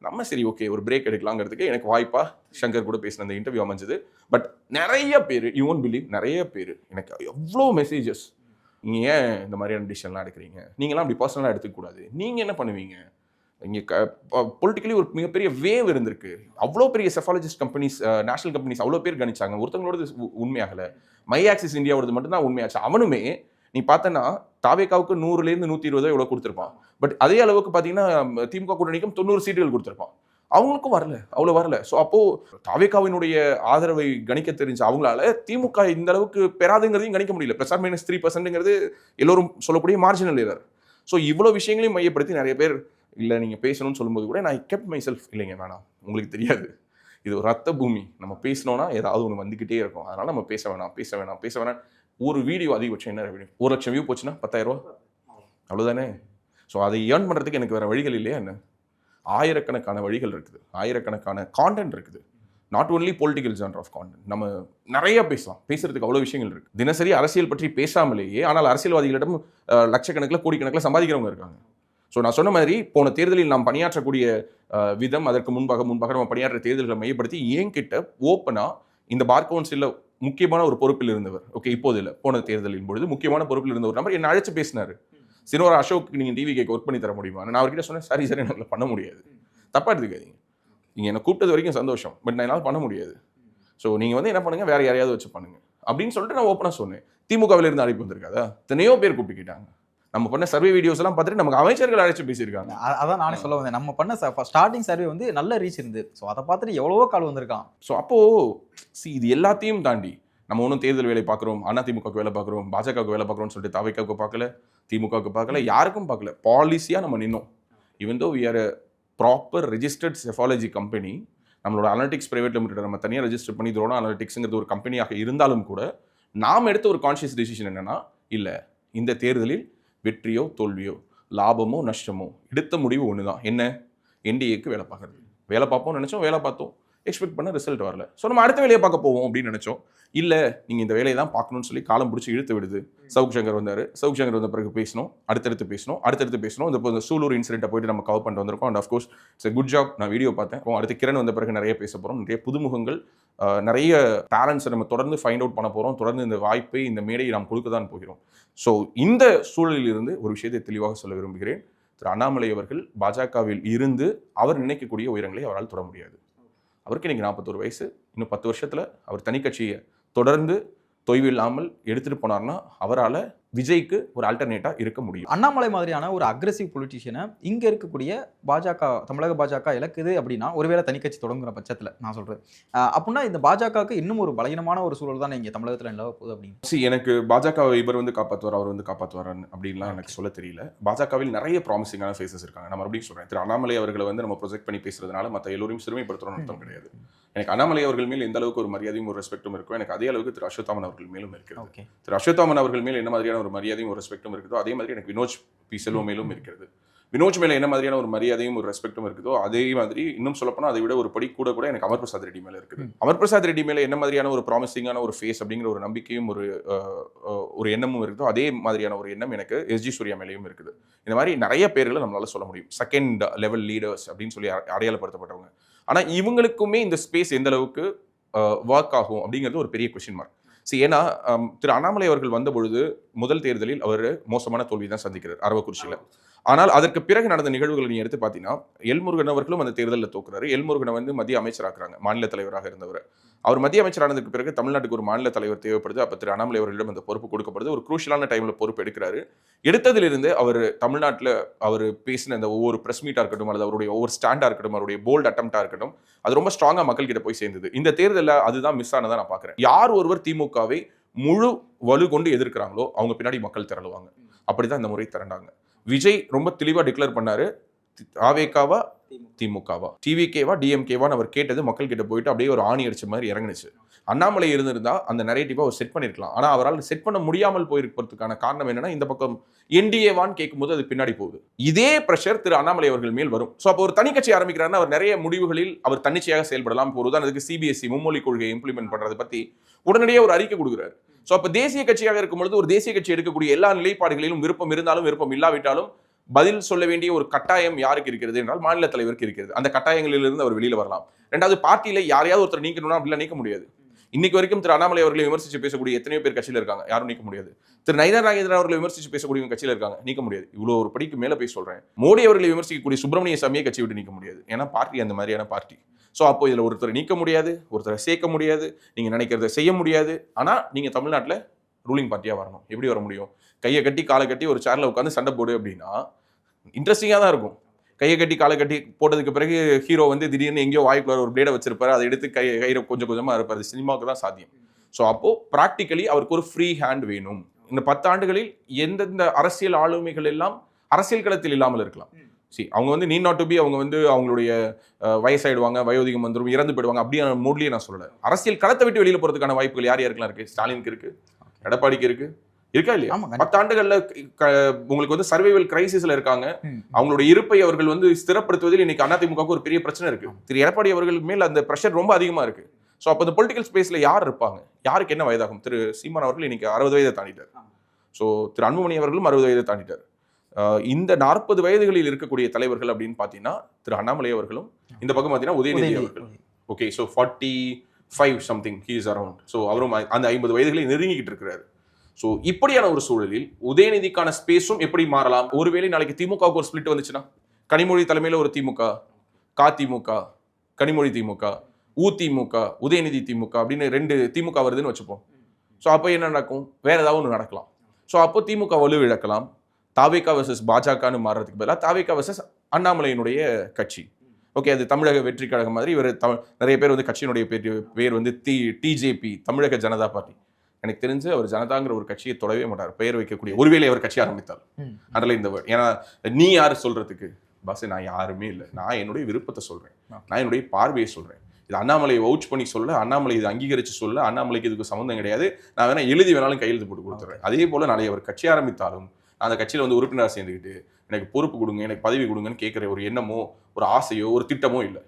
நம்ம சரி ஓகே ஒரு பிரேக் எடுக்கலாங்கிறதுக்கு எனக்கு வாய்ப்பா சங்கர் கூட பேசின அந்த இன்டர்வியூ அமைஞ்சது. பட் நிறைய பேர், யூ ஒன்ட் பிலீவ், நிறைய பேர் எனக்கு எவ்வளோ மெசேஜஸ், நீங்கள் ஏன் இந்த மாதிரியான டிசிஷன்லாம் எடுக்கிறீங்க, நீங்களாம் அப்படி பர்சனலாக எடுத்துக்கூடாது, நீங்கள் என்ன பண்ணுவீங்க, இங்கே பொலிட்டிக்கலி ஒரு மிகப்பெரிய வேவ் இருந்திருக்கு, அவ்வளோ பெரிய செஃபாலஜிஸ்ட் கம்பெனிஸ், நேஷனல் கம்பெனிஸ் அவ்வளோ பேர் கணிச்சாங்க, ஒருத்தவங்களோட உண்மையாகலை, மை ஆக்சிஸ் இந்தியாவோடது மட்டும்தான் உண்மையாச்சு. அவனுமே நீ பார்த்தனா தாவேகாவுக்கு 100லேருந்து 120 எவ்வளோ கொடுத்துருப்பான். பட் அதே அளவுக்கு பார்த்தீங்கன்னா திமுக கூட்டணிக்கும் 90 சீட்டுகள் கொடுத்துருப்பான். அவங்களுக்கும் அவ்வளோ வரல. ஸோ அப்போது தாவேகாவினுடைய ஆதரவை கணிக்க தெரிஞ்ச அவங்களால திமுக இந்த அளவுக்கு பெறாதுங்கிறதையும் கணிக்க முடியல. +-3% எல்லோரும் சொல்லக்கூடிய மார்ஜினல் எரர். ஸோ இவ்வளோ விஷயங்களையும் மையப்படுத்தி நிறைய பேர் இல்லை நீங்கள் பேசணும்னு சொல்லும்போது கூட நான் கெப்ட் மை செல்ஃப், இல்லைங்க வேணாம், உங்களுக்கு தெரியாது, இது ஒரு ரத்த பூமி, நம்ம பேசினோன்னா ஏதாவது ஒன்று வந்துக்கிட்டே இருக்கும், அதனால் நம்ம பேச வேணாம். ஒரு வீடியோ அதிகபட்சம் என்ன ரெவென்யூ, 1 லட்சம் வியூ போச்சுன்னா 10,000 ரூபா, அவ்வளோதானே. ஸோ அதை ஏர்ன் பண்ணுறதுக்கு எனக்கு வேறு வழிகள் இல்லையா என்ன? ஆயிரக்கணக்கான வழிகள் இருக்குது, ஆயிரக்கணக்கான கான்டென்ட் இருக்குது. Not only political genre of content, நம்ம நிறைய பேசுறதுக்கு அவ்வளோ விஷயங்கள் இருக்குது. தினசரி அரசியல் பற்றி பேசாமலேயே ஆனால் அரசியல்வாதிகளிடம் லட்சக்கணக்கில் கோடிக்கணக்கில் சம்பாதிக்கிறவங்க இருக்காங்க. ஸோ நான் சொன்ன மாதிரி போன தேர்தலில் நாம் பணியாற்றக்கூடிய விதம், அதற்கு முன்பாக நம்ம பணியாற்ற தேர்தல்களை மையப்படுத்தி என்கிட்ட ஓப்பனாக இந்த பார் கவுன்சிலில் முக்கியமான ஒரு பொறுப்பில் இருந்தவர், ஓகே இப்போது இல்லை, போன தேர்தலின் பொழுது முக்கியமான பொறுப்பில் இருந்த ஒரு நபர் என்னை அழைச்சு பேசினார். சினோரா அசோக்கு நீங்கள் டிவி கேட்க ஒர்க் பண்ணி தர முடியுமா? நான் அவர்கிட்ட சொன்னேன், சரி என்னால் பண்ண முடியாது, தப்பாக எடுத்துக்காதீங்க, நீங்கள் என்னை கூப்பிட்டது வரைக்கும் சந்தோஷம், பட் நான் என்னால் பண்ண முடியாது. ஸோ நீங்கள் வந்து என்ன பண்ணுங்கள், வேறு யாரையாவது வச்சு பண்ணுங்கள் அப்படின்னு சொல்லிட்டு நான் ஓப்பனாக சொன்னேன். திமுகவில் இருந்து அழைப்பு வந்திருக்காதா? எத்தனையோ பேர் கூப்பிட்டு கேட்டாங்க. நம்ம பண்ண சர்வே வீடியோஸ் எல்லாம் பார்த்துட்டு நமக்கு அமைச்சர்கள் அழைச்சு பேசியிருக்காங்க. அதான் நானே சொல்ல வந்தேன், நம்ம பண்ண ஸ்டார்டிங் சர்வே வந்து நல்ல ரீச் இருந்து. ஸோ அதை பார்த்துட்டு எவ்வளவோ கால் வந்திருக்கான். ஸோ அப்போது இது எல்லாத்தையும் தாண்டி நம்ம ஒன்றும் தேர்தல் வேலை பார்க்குறோம், அதிமுகவுக்கு வேலை பார்க்குறோம், பாஜகவுக்கு வேலை பார்க்குறோம்னு சொல்லிட்டு தாவேகாவுக்கு பார்க்கல, திமுகவுக்கு பார்க்கல, யாருக்கும் பார்க்கல. பாலிசியாக நம்ம நின்னோம். Even though we are a proper registered psephology company, நம்மளோட அனலிட்டிக்ஸ் பிரைவேட் லிமிடெட் நம்ம தனியாக ரெஜிஸ்டர் பண்ணி த்ரோனா அனலிட்டிக்ஸுங்கிறது ஒரு கம்பெனியாக இருந்தாலும் கூட நாம் எடுத்த ஒரு கான்ஷியஸ் டிசிஷன் என்னன்னா, இல்லை இந்த தேர்தலில் வெற்றியோ தோல்வியோ லாபமோ நஷ்டமோ எடுத்த முடிவு ஒன்று தான், என்ன, என்டிஏக்கு வேலை பார்க்குறது. வேலை பார்ப்போம்னு நினச்சோம், வேலை பார்த்தோம், எக்ஸ்பெக்ட் பண்ண ரிசல்ட் வரல. ஸோ நம்ம அடுத்த வேலையை பார்க்க போவோம் அப்படின்னு நினச்சோம். இல்லை நீங்கள் இந்த வேலையை தான் பார்க்கணும்னு சொல்லி காலம் பிடிச்சி இழுத்து விடுது. சவுக் சங்கர் வந்த பிறகு பேசணும், அடுத்தடுத்து பேசணும். இந்த சூலூர் இன்சிடென்ட்டை போயிட்டு நம்ம கவர் பண்ணிட்டு வந்திருக்கோம். And of course it's good job, நான் வீடியோ பார்த்தேன். அடுத்து கிரண் வந்த பிறகு நிறைய பேச போகிறோம், நிறைய புதுமுகங்கள், நிறைய டேலண்ட்ஸை நம்ம தொடர்ந்து ஃபைண்ட் அவுட் பண்ண போகிறோம். தொடர்ந்து இந்த வாய்ப்பை, இந்த மேடையை நாம் கொடுக்க தான் போகிறோம். ஸோ இந்த சூழலில் இருந்து ஒரு விஷயத்தை தெளிவாக சொல்ல விரும்புகிறேன். திரு அண்ணாமலை அவர்கள் பாஜகவில் இருந்து அவர் நினைக்கக்கூடிய உயரங்களை அவரால் தொட முடியாது. அவருக்கு இன்னைக்கு 41 வயசு. இன்னும் 10 வருஷத்தில் அவர் தனி கட்சியை தொடர்ந்து தொய்வு இல்லாமல் எடுத்துகிட்டு போனார்னா அவரால் விஜய்க்கு ஒரு ஆல்டர்னேட்டாக இருக்க முடியும். அண்ணாமலை மாதிரியான ஒரு அக்ரெசிவ் பொலிட்டிஷியனை இங்கே இருக்கக்கூடிய பாஜக, தமிழக பாஜக இலக்குது அப்படின்னா, ஒருவேளை தனிக்கட்சி தொடங்குற பட்சத்தில் நான் சொல்கிறேன் அப்படின்னா, இந்த பாஜகவுக்கு இன்னும் ஒரு பலகீனமான ஒரு சூழல் தான் இங்கே தமிழகத்தில் நிலவ போகுது அப்படின்னு. எனக்கு பாஜக இவர் வந்து காப்பாற்றுவார், அவர் வந்து காப்பாற்றுவார் அப்படின்லாம் எனக்கு சொல்ல தெரியல. பாஜகவில் நிறைய ப்ராமிசிங்கான ஃபேஸஸ் இருக்காங்க. நான் மறுபடியும் சொல்கிறேன், திரு அண்ணாமலை அவர்களை வந்து நம்ம ப்ரொஜெக்ட் பண்ணி பேசுறதுனால மற்ற எல்லோரையும் சிறுமைப்படுத்துறோம்னு அர்த்தம் கிடையாது. எனக்கு அண்ணாமலை அவர்கள் மேல் எந்த அளவுக்கு ஒரு மரியாதையும் ஒரு ரெஸ்பெக்டும் இருக்கும், எனக்கு அதே அளவுக்கு திரு அஸ்வத்தாமன் அவர்கள் மேலும் இருக்கிறது. திரு அஸ்வத்தாமன் அவர்கள் மேல் என்ன மாதிரியான ஒரு மரியாதையும் ஒரு ரெஸ்பெக்டும் இருக்குதோ, அதே மாதிரி எனக்கு வினோஜ் பி செல்வம் மேலும் இருக்கிறது. வினோஜ் மேல என்ன மாதிரியான ஒரு மரியாதையும் ஒரு ரெஸ்பெக்டும் இருக்குதோ, அதே மாதிரி இன்னும் சொல்லப்போனால் அதை விட ஒரு படி கூட எனக்கு அமர் பிரசாத் ரெட்டி மேல இருக்குது. அமர் பிரசாத் ரெட்டி மேல என்ன மாதிரியான ஒரு ப்ராமிசிங்கான ஒரு ஃபேஸ் அப்படிங்கிற ஒரு நம்பிக்கையும் ஒரு எண்ணமும் இருக்குதோ, அதே மாதிரியான ஒரு எண்ணம் எனக்கு எஸ்ஜி சூர்யா மேலேயும் இருக்குது. இந்த மாதிரி நிறைய பேர்களை நம்மளால சொல்ல முடியும், செகண்ட் லெவல் லீடர்ஸ் அப்படின்னு சொல்லி அடையாளப்படுத்தப்பட்டவங்க. ஆனால் இவங்களுக்குமே இந்த ஸ்பேஸ் எந்த அளவுக்கு ஒர்க் ஆகும் அப்படிங்கிறது ஒரு பெரிய கொஸ்டின் மார்க். ஏன்னா திரு அண்ணாமலை அவர்கள் வந்த பொழுது முதல் தேர்தலில் அவர் மோசமான தோல்வி தான் சந்திக்கிறார் அரவக்குறிச்சியில். ஆனால் அதற்கு பிறகு நடந்த நிகழ்வுகளை நீ எடுத்து பார்த்தீங்கன்னா எல்முருகன் அவர்களும் அந்த தேர்தலில் தோக்குறாரு. எல்முருகனை வந்து மத்திய அமைச்சராக்குறாங்க, மாநில தலைவராக இருந்தவர். அவர் மத்திய அமைச்சரானதுக்கு பிறகு தமிழ்நாட்டுக்கு ஒரு மாநில தலைவர் தேவைப்படுது. அப்போ திரு அண்ணாமலை அவர்களிடம் அந்த பொறுப்பு கொடுக்கப்படுது. ஒரு குரூஷியலான டைமில் பொறுப்பு எடுக்கிறாரு. எடுத்ததிலிருந்து அவர் தமிழ்நாட்டில் அவர் பேசின அந்த ஒவ்வொரு ப்ரெஸ் மீட்டாக இருக்கட்டும், அல்லது அவருடைய ஒவ்வொரு ஸ்டாண்டாக இருக்கட்டும், அவருடைய போல்ட் அட்டம்ப்டாக இருக்கட்டும், அது ரொம்ப ஸ்ட்ராங்காக மக்கள் கிட்ட போய் சேர்ந்தது. இந்த தேர்தலில் அதுதான் மிஸ் ஆனதாக நான் பார்க்குறேன். யார் ஒருவர் திமுகவை முழு வலு கொண்டு எதிர்க்கிறாங்களோ அவங்க பின்னாடி மக்கள் திரளுவாங்க. அப்படிதான் இந்த முறை திரண்டாங்க. விஜய் ரொம்ப தெளிவா டிக்ளேர் பண்ணாரு, ஆவேகாவா திமுகவா, டிவிகேவா டிஎம்கேவான்னு அவர் கேட்டது மக்கள் கிட்ட போயிட்டு அப்படியே ஒரு ஆணி அடிச்ச மாதிரி இறங்குனுச்சு. அண்ணாமலை இருந்திருந்தா அந்த நரேட்டிவா அவர் செட் பண்ணிருக்கலாம். ஆனா அவரால் செட் பண்ண முடியாமல் போயிருப்பதற்கான காரணம் என்னன்னா, இந்த பக்கம் என்டிஏவான்னு கேட்கும்போது அது பின்னாடி போகுது. இதே பிரஷர் திரு அண்ணாமலை அவர்கள் மேல் வரும். ஸோ அப்போ ஒரு தனி கட்சி ஆரம்பிக்கிறாருன்னா அவர் நிறைய முடிவுகளில் அவர் தன்னிச்சையாக செயல்படலாம். இப்போ ஒரு உதாரணத்துக்கு சிபிஎஸ்இ மும்மொழி கொள்கையை இம்ப்ளிமெண்ட் பண்றதை பத்தி உடனடியே ஒரு அறிக்கை கொடுக்குறாரு. ஸோ அப்போ தேசிய கட்சியாக இருக்கும்பொழுது ஒரு தேசிய கட்சி எடுக்கக்கூடிய எல்லா நிலைப்பாடுகளிலும் விருப்பம் இருந்தாலும் விருப்பம் இல்லாவிட்டாலும் பதில் சொல்ல வேண்டிய ஒரு கட்டாயம் யாருக்கு இருக்கிறது என்றால் மாநில தலைவருக்கு இருக்கிறது. அந்த கட்டாயங்களிலிருந்து அவர் வெளியில வரலாம். ரெண்டாவது, பார்ட்டியில யாரையாவது ஒருத்தர் நீக்கணும்னா அப்படிலாம் நீக்க முடியாது. இன்னைக்கு வரைக்கும் திரு அண்ணாமலை அவர்களை விமர்சிச்சு பேசக்கூடிய எத்தனையோ பேர் கட்சியில் இருக்காங்க, யாரும் நீக்க முடியாது. திரு நயினார் நாகேந்திரன் அவர்களை விமர்சிச்சு பேசக்கூடிய கட்சியில் இருக்காங்க, நீக்க முடியாது. இவ்வளவு ஒரு படிக்கு மேல போய் சொல்றேன். மோடி அவர்களை விமர்சிக்கக்கூடிய சுப்பிரமணிய சாமியை கட்சி விட்டு நீக்க முடியாது. ஏன்னா பார்ட்டி அந்த மாதிரியான பார்ட்டி. ஸோ அப்போ இதுல ஒருத்தரை நீக்க முடியாது, ஒருத்தரை சேர்க்க முடியாது, நீங்க நினைக்கிறத செய்ய முடியாது. ஆனா நீங்க தமிழ்நாட்டில் ரூலிங் பார்ட்டியா வரணும். எப்படி வர முடியும்? கையை கட்டி காலை கட்டி ஒரு சேர்ல உட்காந்து சண்டை போடு அப்படின்னா இன்ட்ரெஸ்டிங்காக தான் இருக்கும். கையை கட்டி காலை கட்டி போட்டதுக்கு பிறகு ஹீரோ வந்து திடீர்னு எங்கேயோ வாய்க்குள்ள ஒரு பிளேடை வச்சிருப்பாரு, அதை எடுத்து கையில கொஞ்சம் கொஞ்சமாக இருப்பாரு. சினிமாவுக்கு தான் சாத்தியம். ஸோ அப்போ ப்ராக்டிக்கலி அவருக்கு ஒரு ஃப்ரீ ஹேண்ட் வேணும். இந்த 10 ஆண்டுகளில் எந்தெந்த அரசியல் ஆளுமைகள் எல்லாம் அரசியல் களத்தில் இல்லாமல் இருக்கலாம். அவங்க வந்து நீட் நாட் டு பி, அவங்க வந்து அவங்களுடைய வயசாயிடுவாங்க, வயோதிகம் வந்துடும், இறந்து போயிடுவாங்க, அப்படியே மூட்லயே நான் சொல்லலை. அரசியல் களத்தை விட்டு வெளியில் போறதுக்கான வாய்ப்புகள் யார் யாருக்கெல்லாம் இருக்கு? ஸ்டாலினுக்கு இருக்கு, எடப்பாடிக்கு இருக்கு, இருக்கா இல்லையா? 10 ஆண்டுகள்ல உங்களுக்கு வந்து சர்வைவல் கிரைசிஸ்ல இருக்காங்க. அவங்களுடைய இருப்பை அவர்கள் வந்து ஸ்திரப்படுத்துவதில் இன்னைக்கு அதிமுகவுக்கு ஒரு பெரிய பிரச்சனை இருக்கு. திரு எடப்பாடி அவர்கள் மேல் அந்த பிரஷர் ரொம்ப அதிகமா இருக்கு. ஸோ அப்போ இந்த பொலிட்டிக்கல் ஸ்பேஸ்ல யார் இருப்பாங்க? யாருக்கு என்ன வயதாகும்? திரு சீமான் அவர்கள் இன்னைக்கு 60 வயதை தாண்டிட்டார். ஸோ திரு அன்புமணி அவர்களும் 60 வயதை தாண்டிட்டார். இந்த 40 வயதுகளில் இருக்கக்கூடிய தலைவர்கள் அப்படின்னு பார்த்தீங்கன்னா திரு அண்ணாமலை அவர்களும், இந்த பக்கம் பார்த்தீங்கன்னா உதயநிதி அவர்கள். Okay, so 45 something he is around. So அவரும் அந்த 50 வயதுகளை நெருங்கிக்கிட்டு இருக்கிறாரு. ஸோ இப்படியான ஒரு சூழலில் உதயநிதிக்கான ஸ்பேஸும் எப்படி மாறலாம்? ஒருவேளை நாளைக்கு திமுகவுக்கு ஒரு ஸ்பிளிட் வந்துச்சுன்னா, கனிமொழி தலைமையில் ஒரு திமுக, கதிமுக, கனிமொழி திமுக, உதிமுக, உதயநிதி திமுக அப்படின்னு 2 திமுக வருதுன்னு வச்சுப்போம். ஸோ அப்போ என்ன நடக்கும்? வேற ஏதாவது ஒன்று நடக்கலாம். ஸோ அப்போ திமுக வலு இழக்கலாம். தாவேகா வர்சஸ் பாஜகன்னு மாறுறதுக்கு பதிலாக தாவேகா வர்சஸ் அண்ணாமலையினுடைய கட்சி. ஓகே, அது தமிழக வெற்றி கழகம் மாதிரி இவர் நிறைய பேர் வந்து கட்சியினுடைய பேர் வந்து டிஜேபி, தமிழக ஜனதா பார்ட்டி. எனக்கு தெரிஞ்சு அவர் ஜனதாங்கிற ஒரு கட்சியை தொடவே மாட்டார், பெயர் வைக்கக்கூடிய. ஒருவேளை அவர் கட்சி ஆரம்பித்தால் அதில் இந்த வேர்ட். ஏன்னா நீ யார் சொல்றதுக்கு? பாஸ், நான் யாருமே இல்லை, நான் என்னுடைய விருப்பத்தை சொல்றேன், நான் என்னுடைய பார்வையை சொல்றேன். இது அண்ணாமலை வவுச் பண்ணி சொல்ல, அண்ணாமலை இது அங்கீகரிச்சு சொல்ல, அண்ணாமலைக்கு இதுக்கு சம்மந்தம் கிடையாது, நான் வேணா எழுதி வேணாலும் கையெழுத்து போட்டு கொடுத்துறேன். அதே போல நாளை அவர் கட்சி ஆரம்பித்தாலும் அந்த கட்சியில் வந்து உறுப்பினராக சேர்ந்துக்கிட்டு எனக்கு பொறுப்பு கொடுங்க, எனக்கு பதவி கொடுங்கன்னு கேட்குற ஒரு எண்ணமோ ஒரு ஆசையோ ஒரு திட்டமோ இல்லை.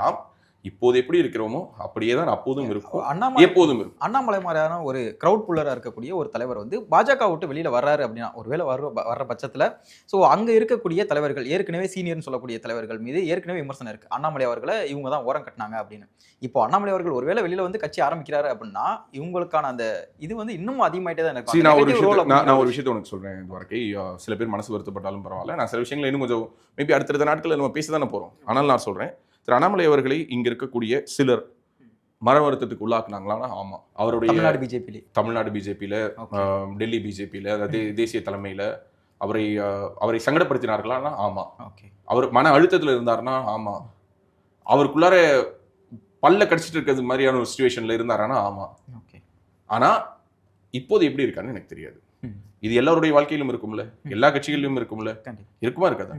நாம் இப்போது எப்படி இருக்கிறோமோ அப்படியே தான் அப்போதும் இருக்கும், எப்போதும் இருக்கும். அண்ணாமலை மாதிரியான ஒரு கிரவுட் புல்லராக இருக்கக்கூடிய ஒரு தலைவர் வந்து பாஜக விட்டு வெளியில வர்றாரு அப்படின்னா, ஒருவேளை வர்ற பட்சத்தில் ஸோ அங்க இருக்கக்கூடிய தலைவர்கள், ஏற்கனவே சீனியர்னு சொல்லக்கூடிய தலைவர்கள் மீது ஏற்கனவே விமர்சனம் இருக்கு. அண்ணாமலை அவர்களை இவங்க தான் ஓரம் கட்டினாங்க அப்படின்னு. இப்போ அண்ணாமலை அவர்கள் ஒருவேளை வெளியில வந்து கட்சி ஆரம்பிக்கிறாரு அப்படின்னா இவங்களுக்கான அந்த இது வந்து இன்னும் அதிகமாயிட்டே தான் இருக்கு. நான் ஒரு விஷயத்தை உனக்கு சொல்றேன். இது வரைக்கும் சில பேர் மனசு வருத்தப்பட்டாலும் பரவாயில்ல, நான் சில விஷயங்களை இன்னும் கொஞ்சம் மேபி அடுத்தடுத்த நாட்களில் நம்ம பேச தானே போறோம். ஆனால் நான் சொல்றேன், திரு அண்ணாமலை அவர்களை இங்க இருக்கக்கூடிய சிலர் மன வருத்தத்துக்கு உள்ளாக்குனாங்களா? ஆமா. அவருடைய தமிழ்நாடு பிஜேபியில, டெல்லி பிஜேபியில, அதாவது தேசிய தலைமையில அவரை சங்கடப்படுத்தினார்களா? ஆமா. அவர் மன அழுத்தத்தில் இருந்தாருன்னா ஆமா. அவருக்குள்ளார பல்ல கடிச்சிட்டு இருக்கிறது மாதிரியான ஒரு சிச்சுவேஷன்ல இருந்தாரானா ஆமா. ஆனா இப்போது எப்படி இருக்கான்னு எனக்கு தெரியாது. இது எல்லாருடைய வாழ்க்கையிலும் இருக்கும்ல, எல்லா கட்சிகளிலும் இருக்கும்ல, இருக்குமா இருக்காதா?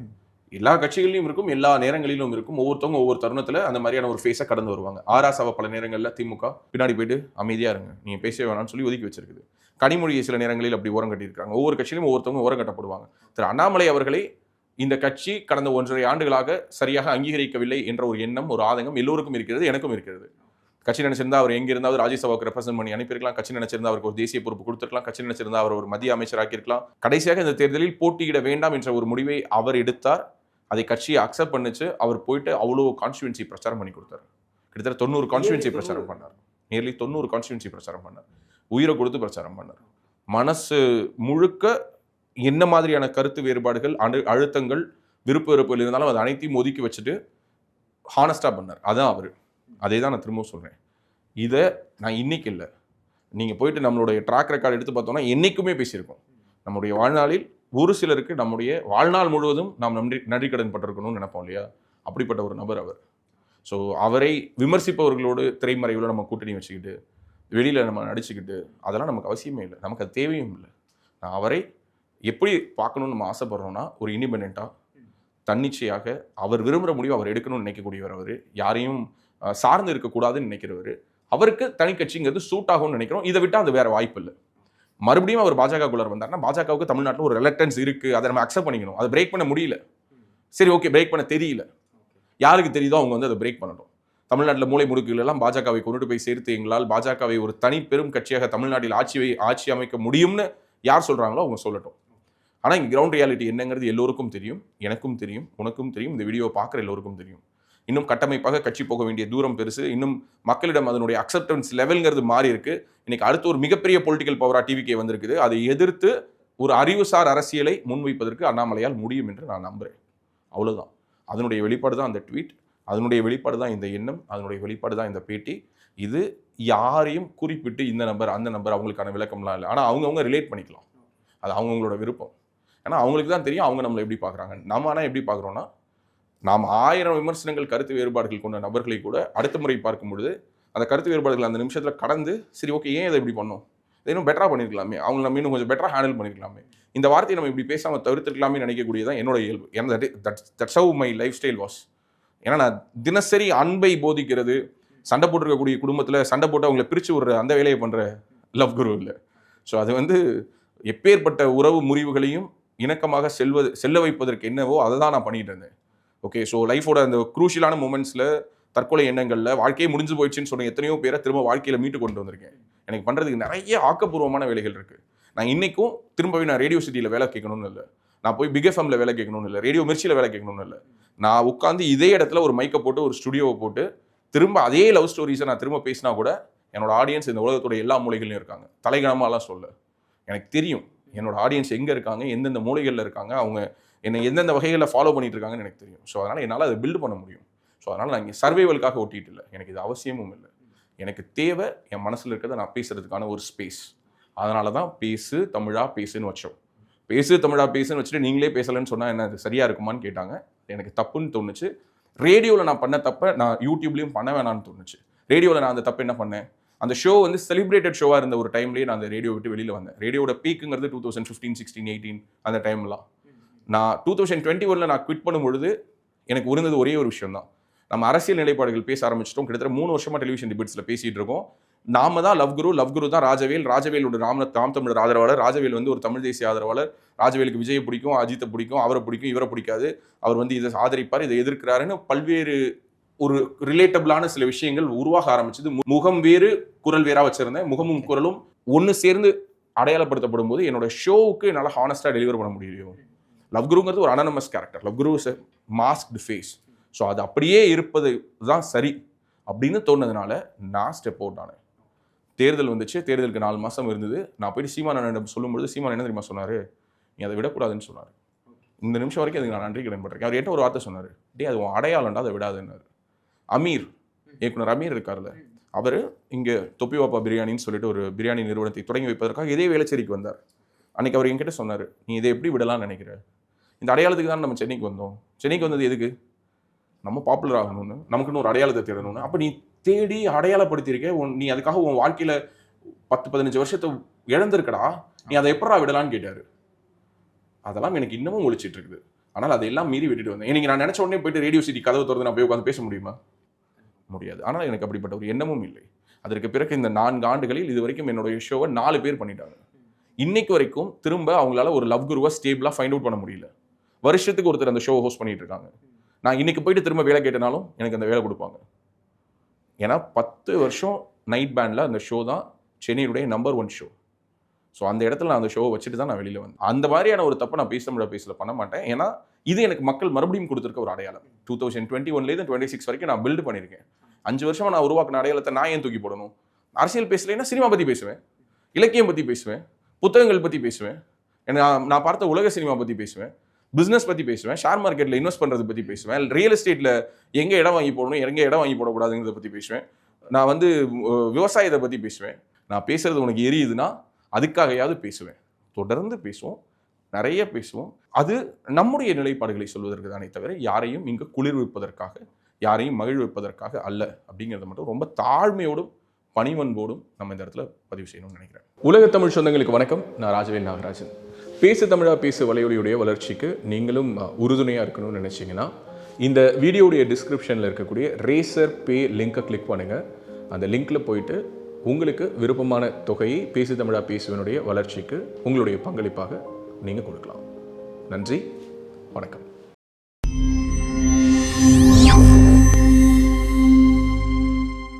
எல்லா கட்சிகளிலும் இருக்கும், எல்லா நேரங்களிலும் இருக்கும். ஒவ்வொருத்தவங்க ஒவ்வொரு தருணத்துல அந்த மாதிரியான ஒரு ஃபேஸை கடந்து வருவாங்க. ஆராசாவை பல நேரங்கள்ல திமுக பின்னாடி போயிட்டு அமைதியா இருங்க, நீங்க பேசவே வேணாம்னு சொல்லி ஒதுக்கி வச்சிருக்குது. கனிமொழியை சில நேரங்களில் அப்படி ஓரம் கட்டியிருக்காங்க. ஒவ்வொரு கட்சியிலும் ஒவ்வொருத்தவங்க ஓரம் கட்டப்படுவாங்க. திரு அண்ணாமலை அவர்களை இந்த கட்சி கடந்த 1.5 ஆண்டுகளாக சரியாக அங்கீகரிக்கவில்லை என்ற ஒரு எண்ணம், ஒரு ஆதங்கம் எல்லோருக்கும் இருக்கிறது, எனக்கும் இருக்கிறது. கட்சி நினைச்சிருந்தா அவர் எங்க இருந்தாவது ராஜ்யசபாவுக்கு ரெப்ரசென்ட் பண்ணி அனுப்பியிருக்கலாம். கட்சி நினைச்சிருந்தா அவருக்கு ஒரு தேசிய பொறுப்பு கொடுத்துருக்கலாம். கட்சி நினைச்சிருந்தா அவர் ஒரு மத்திய அமைச்சராக்கி இருக்கலாம். கடைசியாக இந்த தேர்தலில் போட்டியிட வேண்டாம் என்ற ஒரு முடிவை அவர் எடுத்தார். அதை கட்சியை அக்செப்ட் பண்ணிச்சு. அவர் போயிட்டு அவ்வளோ கான்ஸ்டியூன்சி பிரச்சாரம் பண்ணி கொடுத்தாரு. கிட்டத்தட்ட 90 கான்ஸ்டியூன்சி பிரச்சாரம் பண்ணார். நியர்லி 90 கான்ஸ்டியூன்சி பிரச்சாரம் பண்ணார். உயிரை கொடுத்து பிரச்சாரம் பண்ணார். மனசு முழுக்க என்ன மாதிரியான கருத்து வேறுபாடுகள், அழுத்தங்கள், விருப்ப வெறுப்புகள் இருந்தாலும் அது அனைத்தையும் ஒதுக்கி வச்சுட்டு ஹானஸ்டாக பண்ணார். அதான் அவர். அதே தான் நான் திரும்பவும் சொல்கிறேன். இதை நான் இன்னைக்கு இல்லை, நீங்கள் போயிட்டு நம்மளுடைய ட்ராக் ரெக்கார்டு எடுத்து பார்த்தோம்னா என்றைக்குமே பேசியிருக்கோம். நம்முடைய வாழ்நாளில் ஒரு சிலருக்கு நம்முடைய வாழ்நாள் முழுவதும் நாம் நன்றி கடன் பட்டிருக்கணும்னு நினைப்போம் இல்லையா? அப்படிப்பட்ட ஒரு நபர் அவர். ஸோ அவரை விமர்சிப்பவர்களோடு திரைமறைவில் நம்ம கூட்டணி வச்சுக்கிட்டு வெளியில் நம்ம நடிச்சுக்கிட்டு அதெல்லாம் நமக்கு அவசியமே இல்லை, நமக்கு அது தேவையும் இல்லை. நான் அவரை எப்படி பார்க்கணும்னு நம்ம ஆசைப்படுறோன்னா, ஒரு இண்டிபெண்ட்டாக தன்னிச்சையாக அவர் விரும்புகிற முடிவு அவர் எடுக்கணும்னு நினைக்கக்கூடியவர். அவர் யாரையும் சார்ந்து இருக்கக்கூடாதுன்னு நினைக்கிறவர். அவருக்கு தனி கட்சிங்கிறது சூட் ஆகும்னு நினைக்கிறோம். இதை விட்டால் அது வேறு வாய்ப்பு இல்லை. மறுபடியும் அவர் பாஜகக்குள்ளார் வந்தார்னா, பாஜகவுக்கு தமிழ்நாட்டில் ஒரு ரெலக்டன்ஸ் இருக்குது, அதை நம்ம அக்செப்ட் பண்ணிக்கணும். அதை பிரேக் பண்ண முடியல. சரி, ஓகே, பிரேக் பண்ண தெரியல. யாருக்கு தெரியுதோ அவங்க வந்து அதை பிரேக் பண்ணணும். தமிழ்நாட்டில் மூலை முடுக்குகளெல்லாம் பாஜகவை கொண்டுட்டு போய் சேர்த்து எங்களால் பாஜகவை ஒரு தனி பெரும் கட்சியாக தமிழ்நாட்டில் ஆட்சி அமைக்க முடியும்னு யார் சொல்கிறாங்களோ அவங்க சொல்லட்டும். ஆனால் இங்கே கிரவுண்ட் ரியாலிட்டி என்னங்கிறது எல்லோருக்கும் தெரியும், எனக்கும் தெரியும், உனக்கும் தெரியும், இந்த வீடியோவை பார்க்குற எல்லோருக்கும் தெரியும். இன்னும் கட்டமைப்பாக கட்சி போக வேண்டிய தூரம் பெருசு. இன்னும் மக்களிடம் அதனுடைய அக்செப்டன்ஸ் லெவல்ங்கிறது மாறி இருக்கு. இன்னைக்கு அடுத்து ஒரு மிகப்பெரிய பொலிட்டிக்கல் பவரா டிவிகே வந்திருக்குது. அதை எதிர்த்து ஒரு அறிவுசார் அரசியலை முன்வைப்பதற்கு அண்ணாமலையால் முடியும் என்று நான் நம்புகிறேன். அவ்வளோதான். அதனுடைய வெளிப்பாடு தான் அந்த ட்வீட், அதனுடைய வெளிப்பாடு தான் இந்த எண்ணம், அதனுடைய வெளிப்பாடு தான் இந்த பேட்டி. இது யாரையும் குறிப்பிட்டு இந்த நம்பர் அந்த நம்பர் அவங்களுக்கான விளக்கம்லாம் இல்லை. ஆனால் அவங்கவுங்க ரிலேட் பண்ணிக்கலாம். அது அவங்கவுங்களோட விருப்பம். ஏன்னா அவங்களுக்கு தான் தெரியும் அவங்க நம்மளை எப்படி பார்க்குறாங்க. நம்ம ஆனால் எப்படி பார்க்குறோன்னா, நாம் 1000 விமர்சனங்கள் கருத்து வேறுபாடுகள் கொண்ட நபர்களை கூட அடுத்த முறை பார்க்கும் பொழுது அந்த கருத்து வேறுபாடுகள் அந்த நிமிஷத்தில் கடந்து, சரி ஓகே, ஏன் இதை இப்படி பண்ணோம், இதை இன்னும் பெட்டராக பண்ணியிருக்கலாமே, அவங்க நம்ம இன்னும் கொஞ்சம் பெட்டராக ஹேண்டில் பண்ணியிருக்கலாமே, இந்த வார்த்தையை நம்ம இப்படி பேசாமல் தவிர்த்துருக்கலாமே நினைக்கக்கூடியதான் என்னோட இயல்பு. ஏன்னா that's how my life style was. ஏன்னா நான் தினசரி அன்பை போதிக்கிறது, சண்டை போட்டிருக்கக்கூடிய குடும்பத்தில் சண்டை போட்டு அவங்களை பிரித்து விடுற அந்த வேலையை பண்ணுற லவ் குரு இல்லை. ஸோ அது வந்து எப்பேற்பட்ட உறவு முறிவுகளையும் இணக்கமாக செல்ல வைப்பதற்கு என்னவோ அதை தான் நான் பண்ணிகிட்டு இருந்தேன். ஓகே, ஸோ லைஃபோட அந்த குரூஷியலான மூமெண்ட்ஸில், தற்கொலை எண்ணங்களில், வாழ்க்கையே முடிஞ்சு போயிடுச்சுன்னு சொன்ன எத்தனையோ பேரை திரும்ப வாழ்க்கையில் மீட்டு கொண்டு வந்திருக்கேன். எனக்கு பண்ணுறதுக்கு நிறைய ஆக்கப்பூர்வமான வேலைகள் இருக்குது. நான் இன்றைக்கும் திரும்பவே நான் ரேடியோ சிட்டியில் வேலை கேட்கணும்னு இல்லை, நான் போய் பிக் எஃப்எம்ல வேலை கேட்கணும்னு இல்லை, ரேடியோ மிர்ச்சியில் வேலை கேட்கணும்னு இல்லை. நான் உட்காந்து இதே இடத்துல ஒரு மைக்கை போட்டு ஒரு ஸ்டுடியோவை போட்டு திரும்ப அதே லவ் ஸ்டோரிஸை நான் திரும்ப பேசினா கூட என்னோட ஆடியன்ஸ் இந்த உலகத்தோட எல்லா மூலைகளையும் இருக்காங்க. தலைகணமாலாம் சொல்ல, எனக்கு தெரியும் என்னோட ஆடியன்ஸ் எங்கே இருக்காங்க, எந்தெந்த மூலைகளில் இருக்காங்க, அவங்க என்னை எந்தெந்த வகைகளில் ஃபாலோ பண்ணிட்டு இருக்காங்கன்னு எனக்கு தெரியும். ஸோ அதனால் என்னால் அதை பில்டு பண்ண முடியும். ஸோ அதனால் நான் இங்கே சர்வைவலுக்காக ஒட்டிட்டு இல்லை, எனக்கு இது அவசியமும் இல்லை. எனக்கு தேவை என் மனசில் இருக்கிறத நான் பேசுறதுக்கான ஒரு ஸ்பேஸ். அதனால தான் பேசு தமிழா பேசுன்னு வச்சோம். பேசு தமிழா பேசுன்னு வச்சுட்டு நீங்களே பேசலைன்னு சொன்னால் என்ன அது சரியாக இருக்குமான்னு கேட்டாங்க. எனக்கு தப்புன்னு தோணுச்சு. ரேடியோவில் நான் பண்ண தப்பை நான் யூடியூப்லேயும் பண்ண வேணான்னு தோணுச்சு. ரேடியோவில் நான் அந்த தப்பு என்ன பண்ணேன், அந்த ஷோ வந்து செலிப்ரேட்டட் ஷோவாக இருந்த ஒரு டைம்லேயே நான் அந்த ரேடியோ விட்டு வெளியில் வந்தேன். ரேடியோட பீக்குங்கிறது 2015, 16, 18 அந்த டைம்லாம். நான் 2021 நான் குவிட் பண்ணும்பொழுது எனக்கு உருந்தது ஒரே ஒரு விஷயம் தான். நம்ம அரசியல் நிலைப்பாடுகள் பேச ஆரம்பிச்சிட்டோம். கிட்டத்தட்ட 3 வருஷமாக டெலிவிஷன் டிபேட்ஸில் பேசிகிட்டு இருக்கோம். நாம தான் லவ் குரு தான் ராஜவேலோட நாம் தமிழர் ஆதரவாளர். ராஜவேல் வந்து ஒரு தமிழ் தேசிய ஆதரவாளர். ராஜவேலுக்கு விஜயை பிடிக்கும், அஜித்தை பிடிக்கும், அவரை பிடிக்கும், இவரை பிடிக்காது, அவர் வந்து இதை ஆதரிப்பார், இதை எதிர்க்கிறாருன்னு பல்வேறு ஒரு ரிலேட்டபிளான சில விஷயங்கள் உருவாக ஆரம்பிச்சது. முகம் வேறு குரல் வேறா வச்சிருந்தேன். முகமும் குரலும் ஒன்று சேர்ந்து அடையாளப்படுத்தப்படும் போது என்னோட ஷோவுக்கு என்னால் ஹானஸ்டாக டெலிவர் பண்ண முடியும். லவ் குருங்கிறது ஒரு anonymous character, love guru is a masked face. So அது அப்படியே இருப்பது தான் சரி அப்படின்னு தோணுனதுனால நான் ஸ்டெப் அவுட் ஆனேன். தேர்தல் வந்துச்சு, தேர்தலுக்கு 4 மாதம் இருந்தது. நான் போயிட்டு சீமானிடம் சொல்லும்பொழுது சீமான் என்ன தெரியுமா சொன்னார், நீ அதை விடக்கூடாதுன்னு சொன்னார். இந்த நிமிஷம் வரைக்கும் அதுக்கு நான் நன்றி கடன் பட்டிருக்கேன். அவர் என்ன ஒரு வார்த்தை சொன்னார், டே அது உன் அடையாளம்டா, அதை விடாதுன்னாரு. அமீர், இயக்குனர் அமீர் இருக்கார்ல, அவர் இங்கே தொப்பி வாப்பா பிரியாணின்னு சொல்லிட்டு ஒரு பிரியாணி நிறுவனத்தை தொடங்கி வைப்பதற்காக இதே வேளச்சேரிக்கு வந்தார். அன்றைக்கி அவர் என்கிட்ட சொன்னார், நீ இதை எப்படி விடலாம்னு நினைக்கிற, இந்த அடையாளத்துக்கு தான் நம்ம சென்னைக்கு வந்தோம். சென்னைக்கு வந்தது எதுக்கு, நம்ம பாப்புலர் ஆகணும்னு, நமக்குன்னு ஒரு அடையாளத்தை தேடணும்னு. அப்போ நீ தேடி அடையாளப்படுத்தியிருக்க, நீ அதுக்காக உன் வாழ்க்கையில் 10-15 வருஷத்தை இழந்திருக்கடா, நீ அதை எப்படா விடலான்னு கேட்டார். அதெல்லாம் எனக்கு இன்னமும் ஒழிச்சிட்டு இருக்குது. ஆனால் அதையெல்லாம் மீறி விட்டுட்டு வந்தேன். எனக்கு நான் நினச்ச உடனே போயிட்டு ரேடியோ சிட்டி கதவு திறந்து நான் போய் உட்காந்து பேச முடியுமா, முடியாது. ஆனால் எனக்கு அப்படிப்பட்ட ஒரு எண்ணமும் இல்லை. அதற்கு பிறகு இந்த 4 ஆண்டுகளில் இது வரைக்கும் என்னுடைய ஷோவை 4 பேர் பண்ணிட்டாங்க. இன்னைக்கு வரைக்கும் திரும்ப அவங்களால ஒரு லவ் குருவை ஸ்டேபிளாக ஃபைண்ட் அவுட் பண்ண முடியல. வருஷத்துக்கு ஒருத்தர் அந்த ஷோவை ஹோஸ்ட் பண்ணிட்டு இருக்காங்க. நான் இன்னைக்கு போயிட்டு திரும்ப வேலை கேட்டனாலும் எனக்கு அந்த வேலை கொடுப்பாங்க. ஏன்னா 10 வருஷம் நைட் பேண்டில் அந்த ஷோ தான் சென்னையுடைய நம்பர் 1 ஷோ. ஸோ அந்த இடத்துல நான் அந்த ஷோவை வச்சுட்டு தான் நான் வெளியில் வந்தேன். அந்த மாதிரியான ஒரு தப்பை நான் பேசல பண்ண மாட்டேன். ஏன்னா இது எனக்கு மக்கள் மறுபடியும் கொடுத்துருக்க ஒரு அடையாளம். 2021 26 வரைக்கும் நான் பில்டு பண்ணியிருக்கேன். 5 வருஷமாக நான் உருவாக்கின அடையாளத்தை நான் ஏன் தூக்கி போடணும்? அரசியல் பேசலைன்னா சினிமா பற்றி பேசுவேன், இலக்கியம் பற்றி பேசுவேன், புத்தகங்கள் பற்றி பேசுவேன், நான் பார்த்த உலக சினிமா பற்றி பேசுவேன், பிஸ்னஸ் பற்றி பேசுவேன், ஷேர் மார்க்கெட்டில் இன்வெஸ்ட் பண்ணுறது பற்றி பேசுவேன், ரியல் எஸ்டேட்டில் எங்கே இடம் வாங்கி போடணும், எங்கே இடம் வாங்கி போடக்கூடாதுங்கிறத பற்றி பேசுவேன், நான் வந்து விவசாயத்தை பற்றி பேசுவேன். நான் பேசுறது உனக்கு எரியுதுன்னா அதுக்காகையாவது பேசுவேன். தொடர்ந்து பேசுவோம், நிறைய பேசுவோம். அது நம்முடைய நிலைப்பாடுகளை சொல்வதற்கு தானே தவிர யாரையும் இங்கு குளிர்விப்பதற்காக, யாரையும் மகிழ்விப்பதற்காக அல்ல அப்படிங்கிறத மட்டும் ரொம்ப தாழ்மையோடும் பணிவன்போடும் நம்ம இந்த இடத்துல பதிவு செய்யணும்னு நினைக்கிறேன். உலக தமிழ் சொந்தங்களுக்கு வணக்கம். நான் ராஜவேல் நாகராஜன். பேசு தமிழா பேசு வலையொலியுடைய வளர்ச்சிக்கு நீங்களும் உறுதுணையாக இருக்கணும்னு நினச்சிங்கன்னா இந்த வீடியோடைய டிஸ்கிரிப்ஷனில் இருக்கக்கூடிய ரேசர் பே லிங்கை கிளிக் பண்ணுங்கள். அந்த லிங்க்கில் போயிட்டு உங்களுக்கு விருப்பமான தொகையை பேசு தமிழா பேசுவனுடைய வளர்ச்சிக்கு உங்களுடைய பங்களிப்பாக நீங்கள் கொடுக்கலாம். நன்றி, வணக்கம்.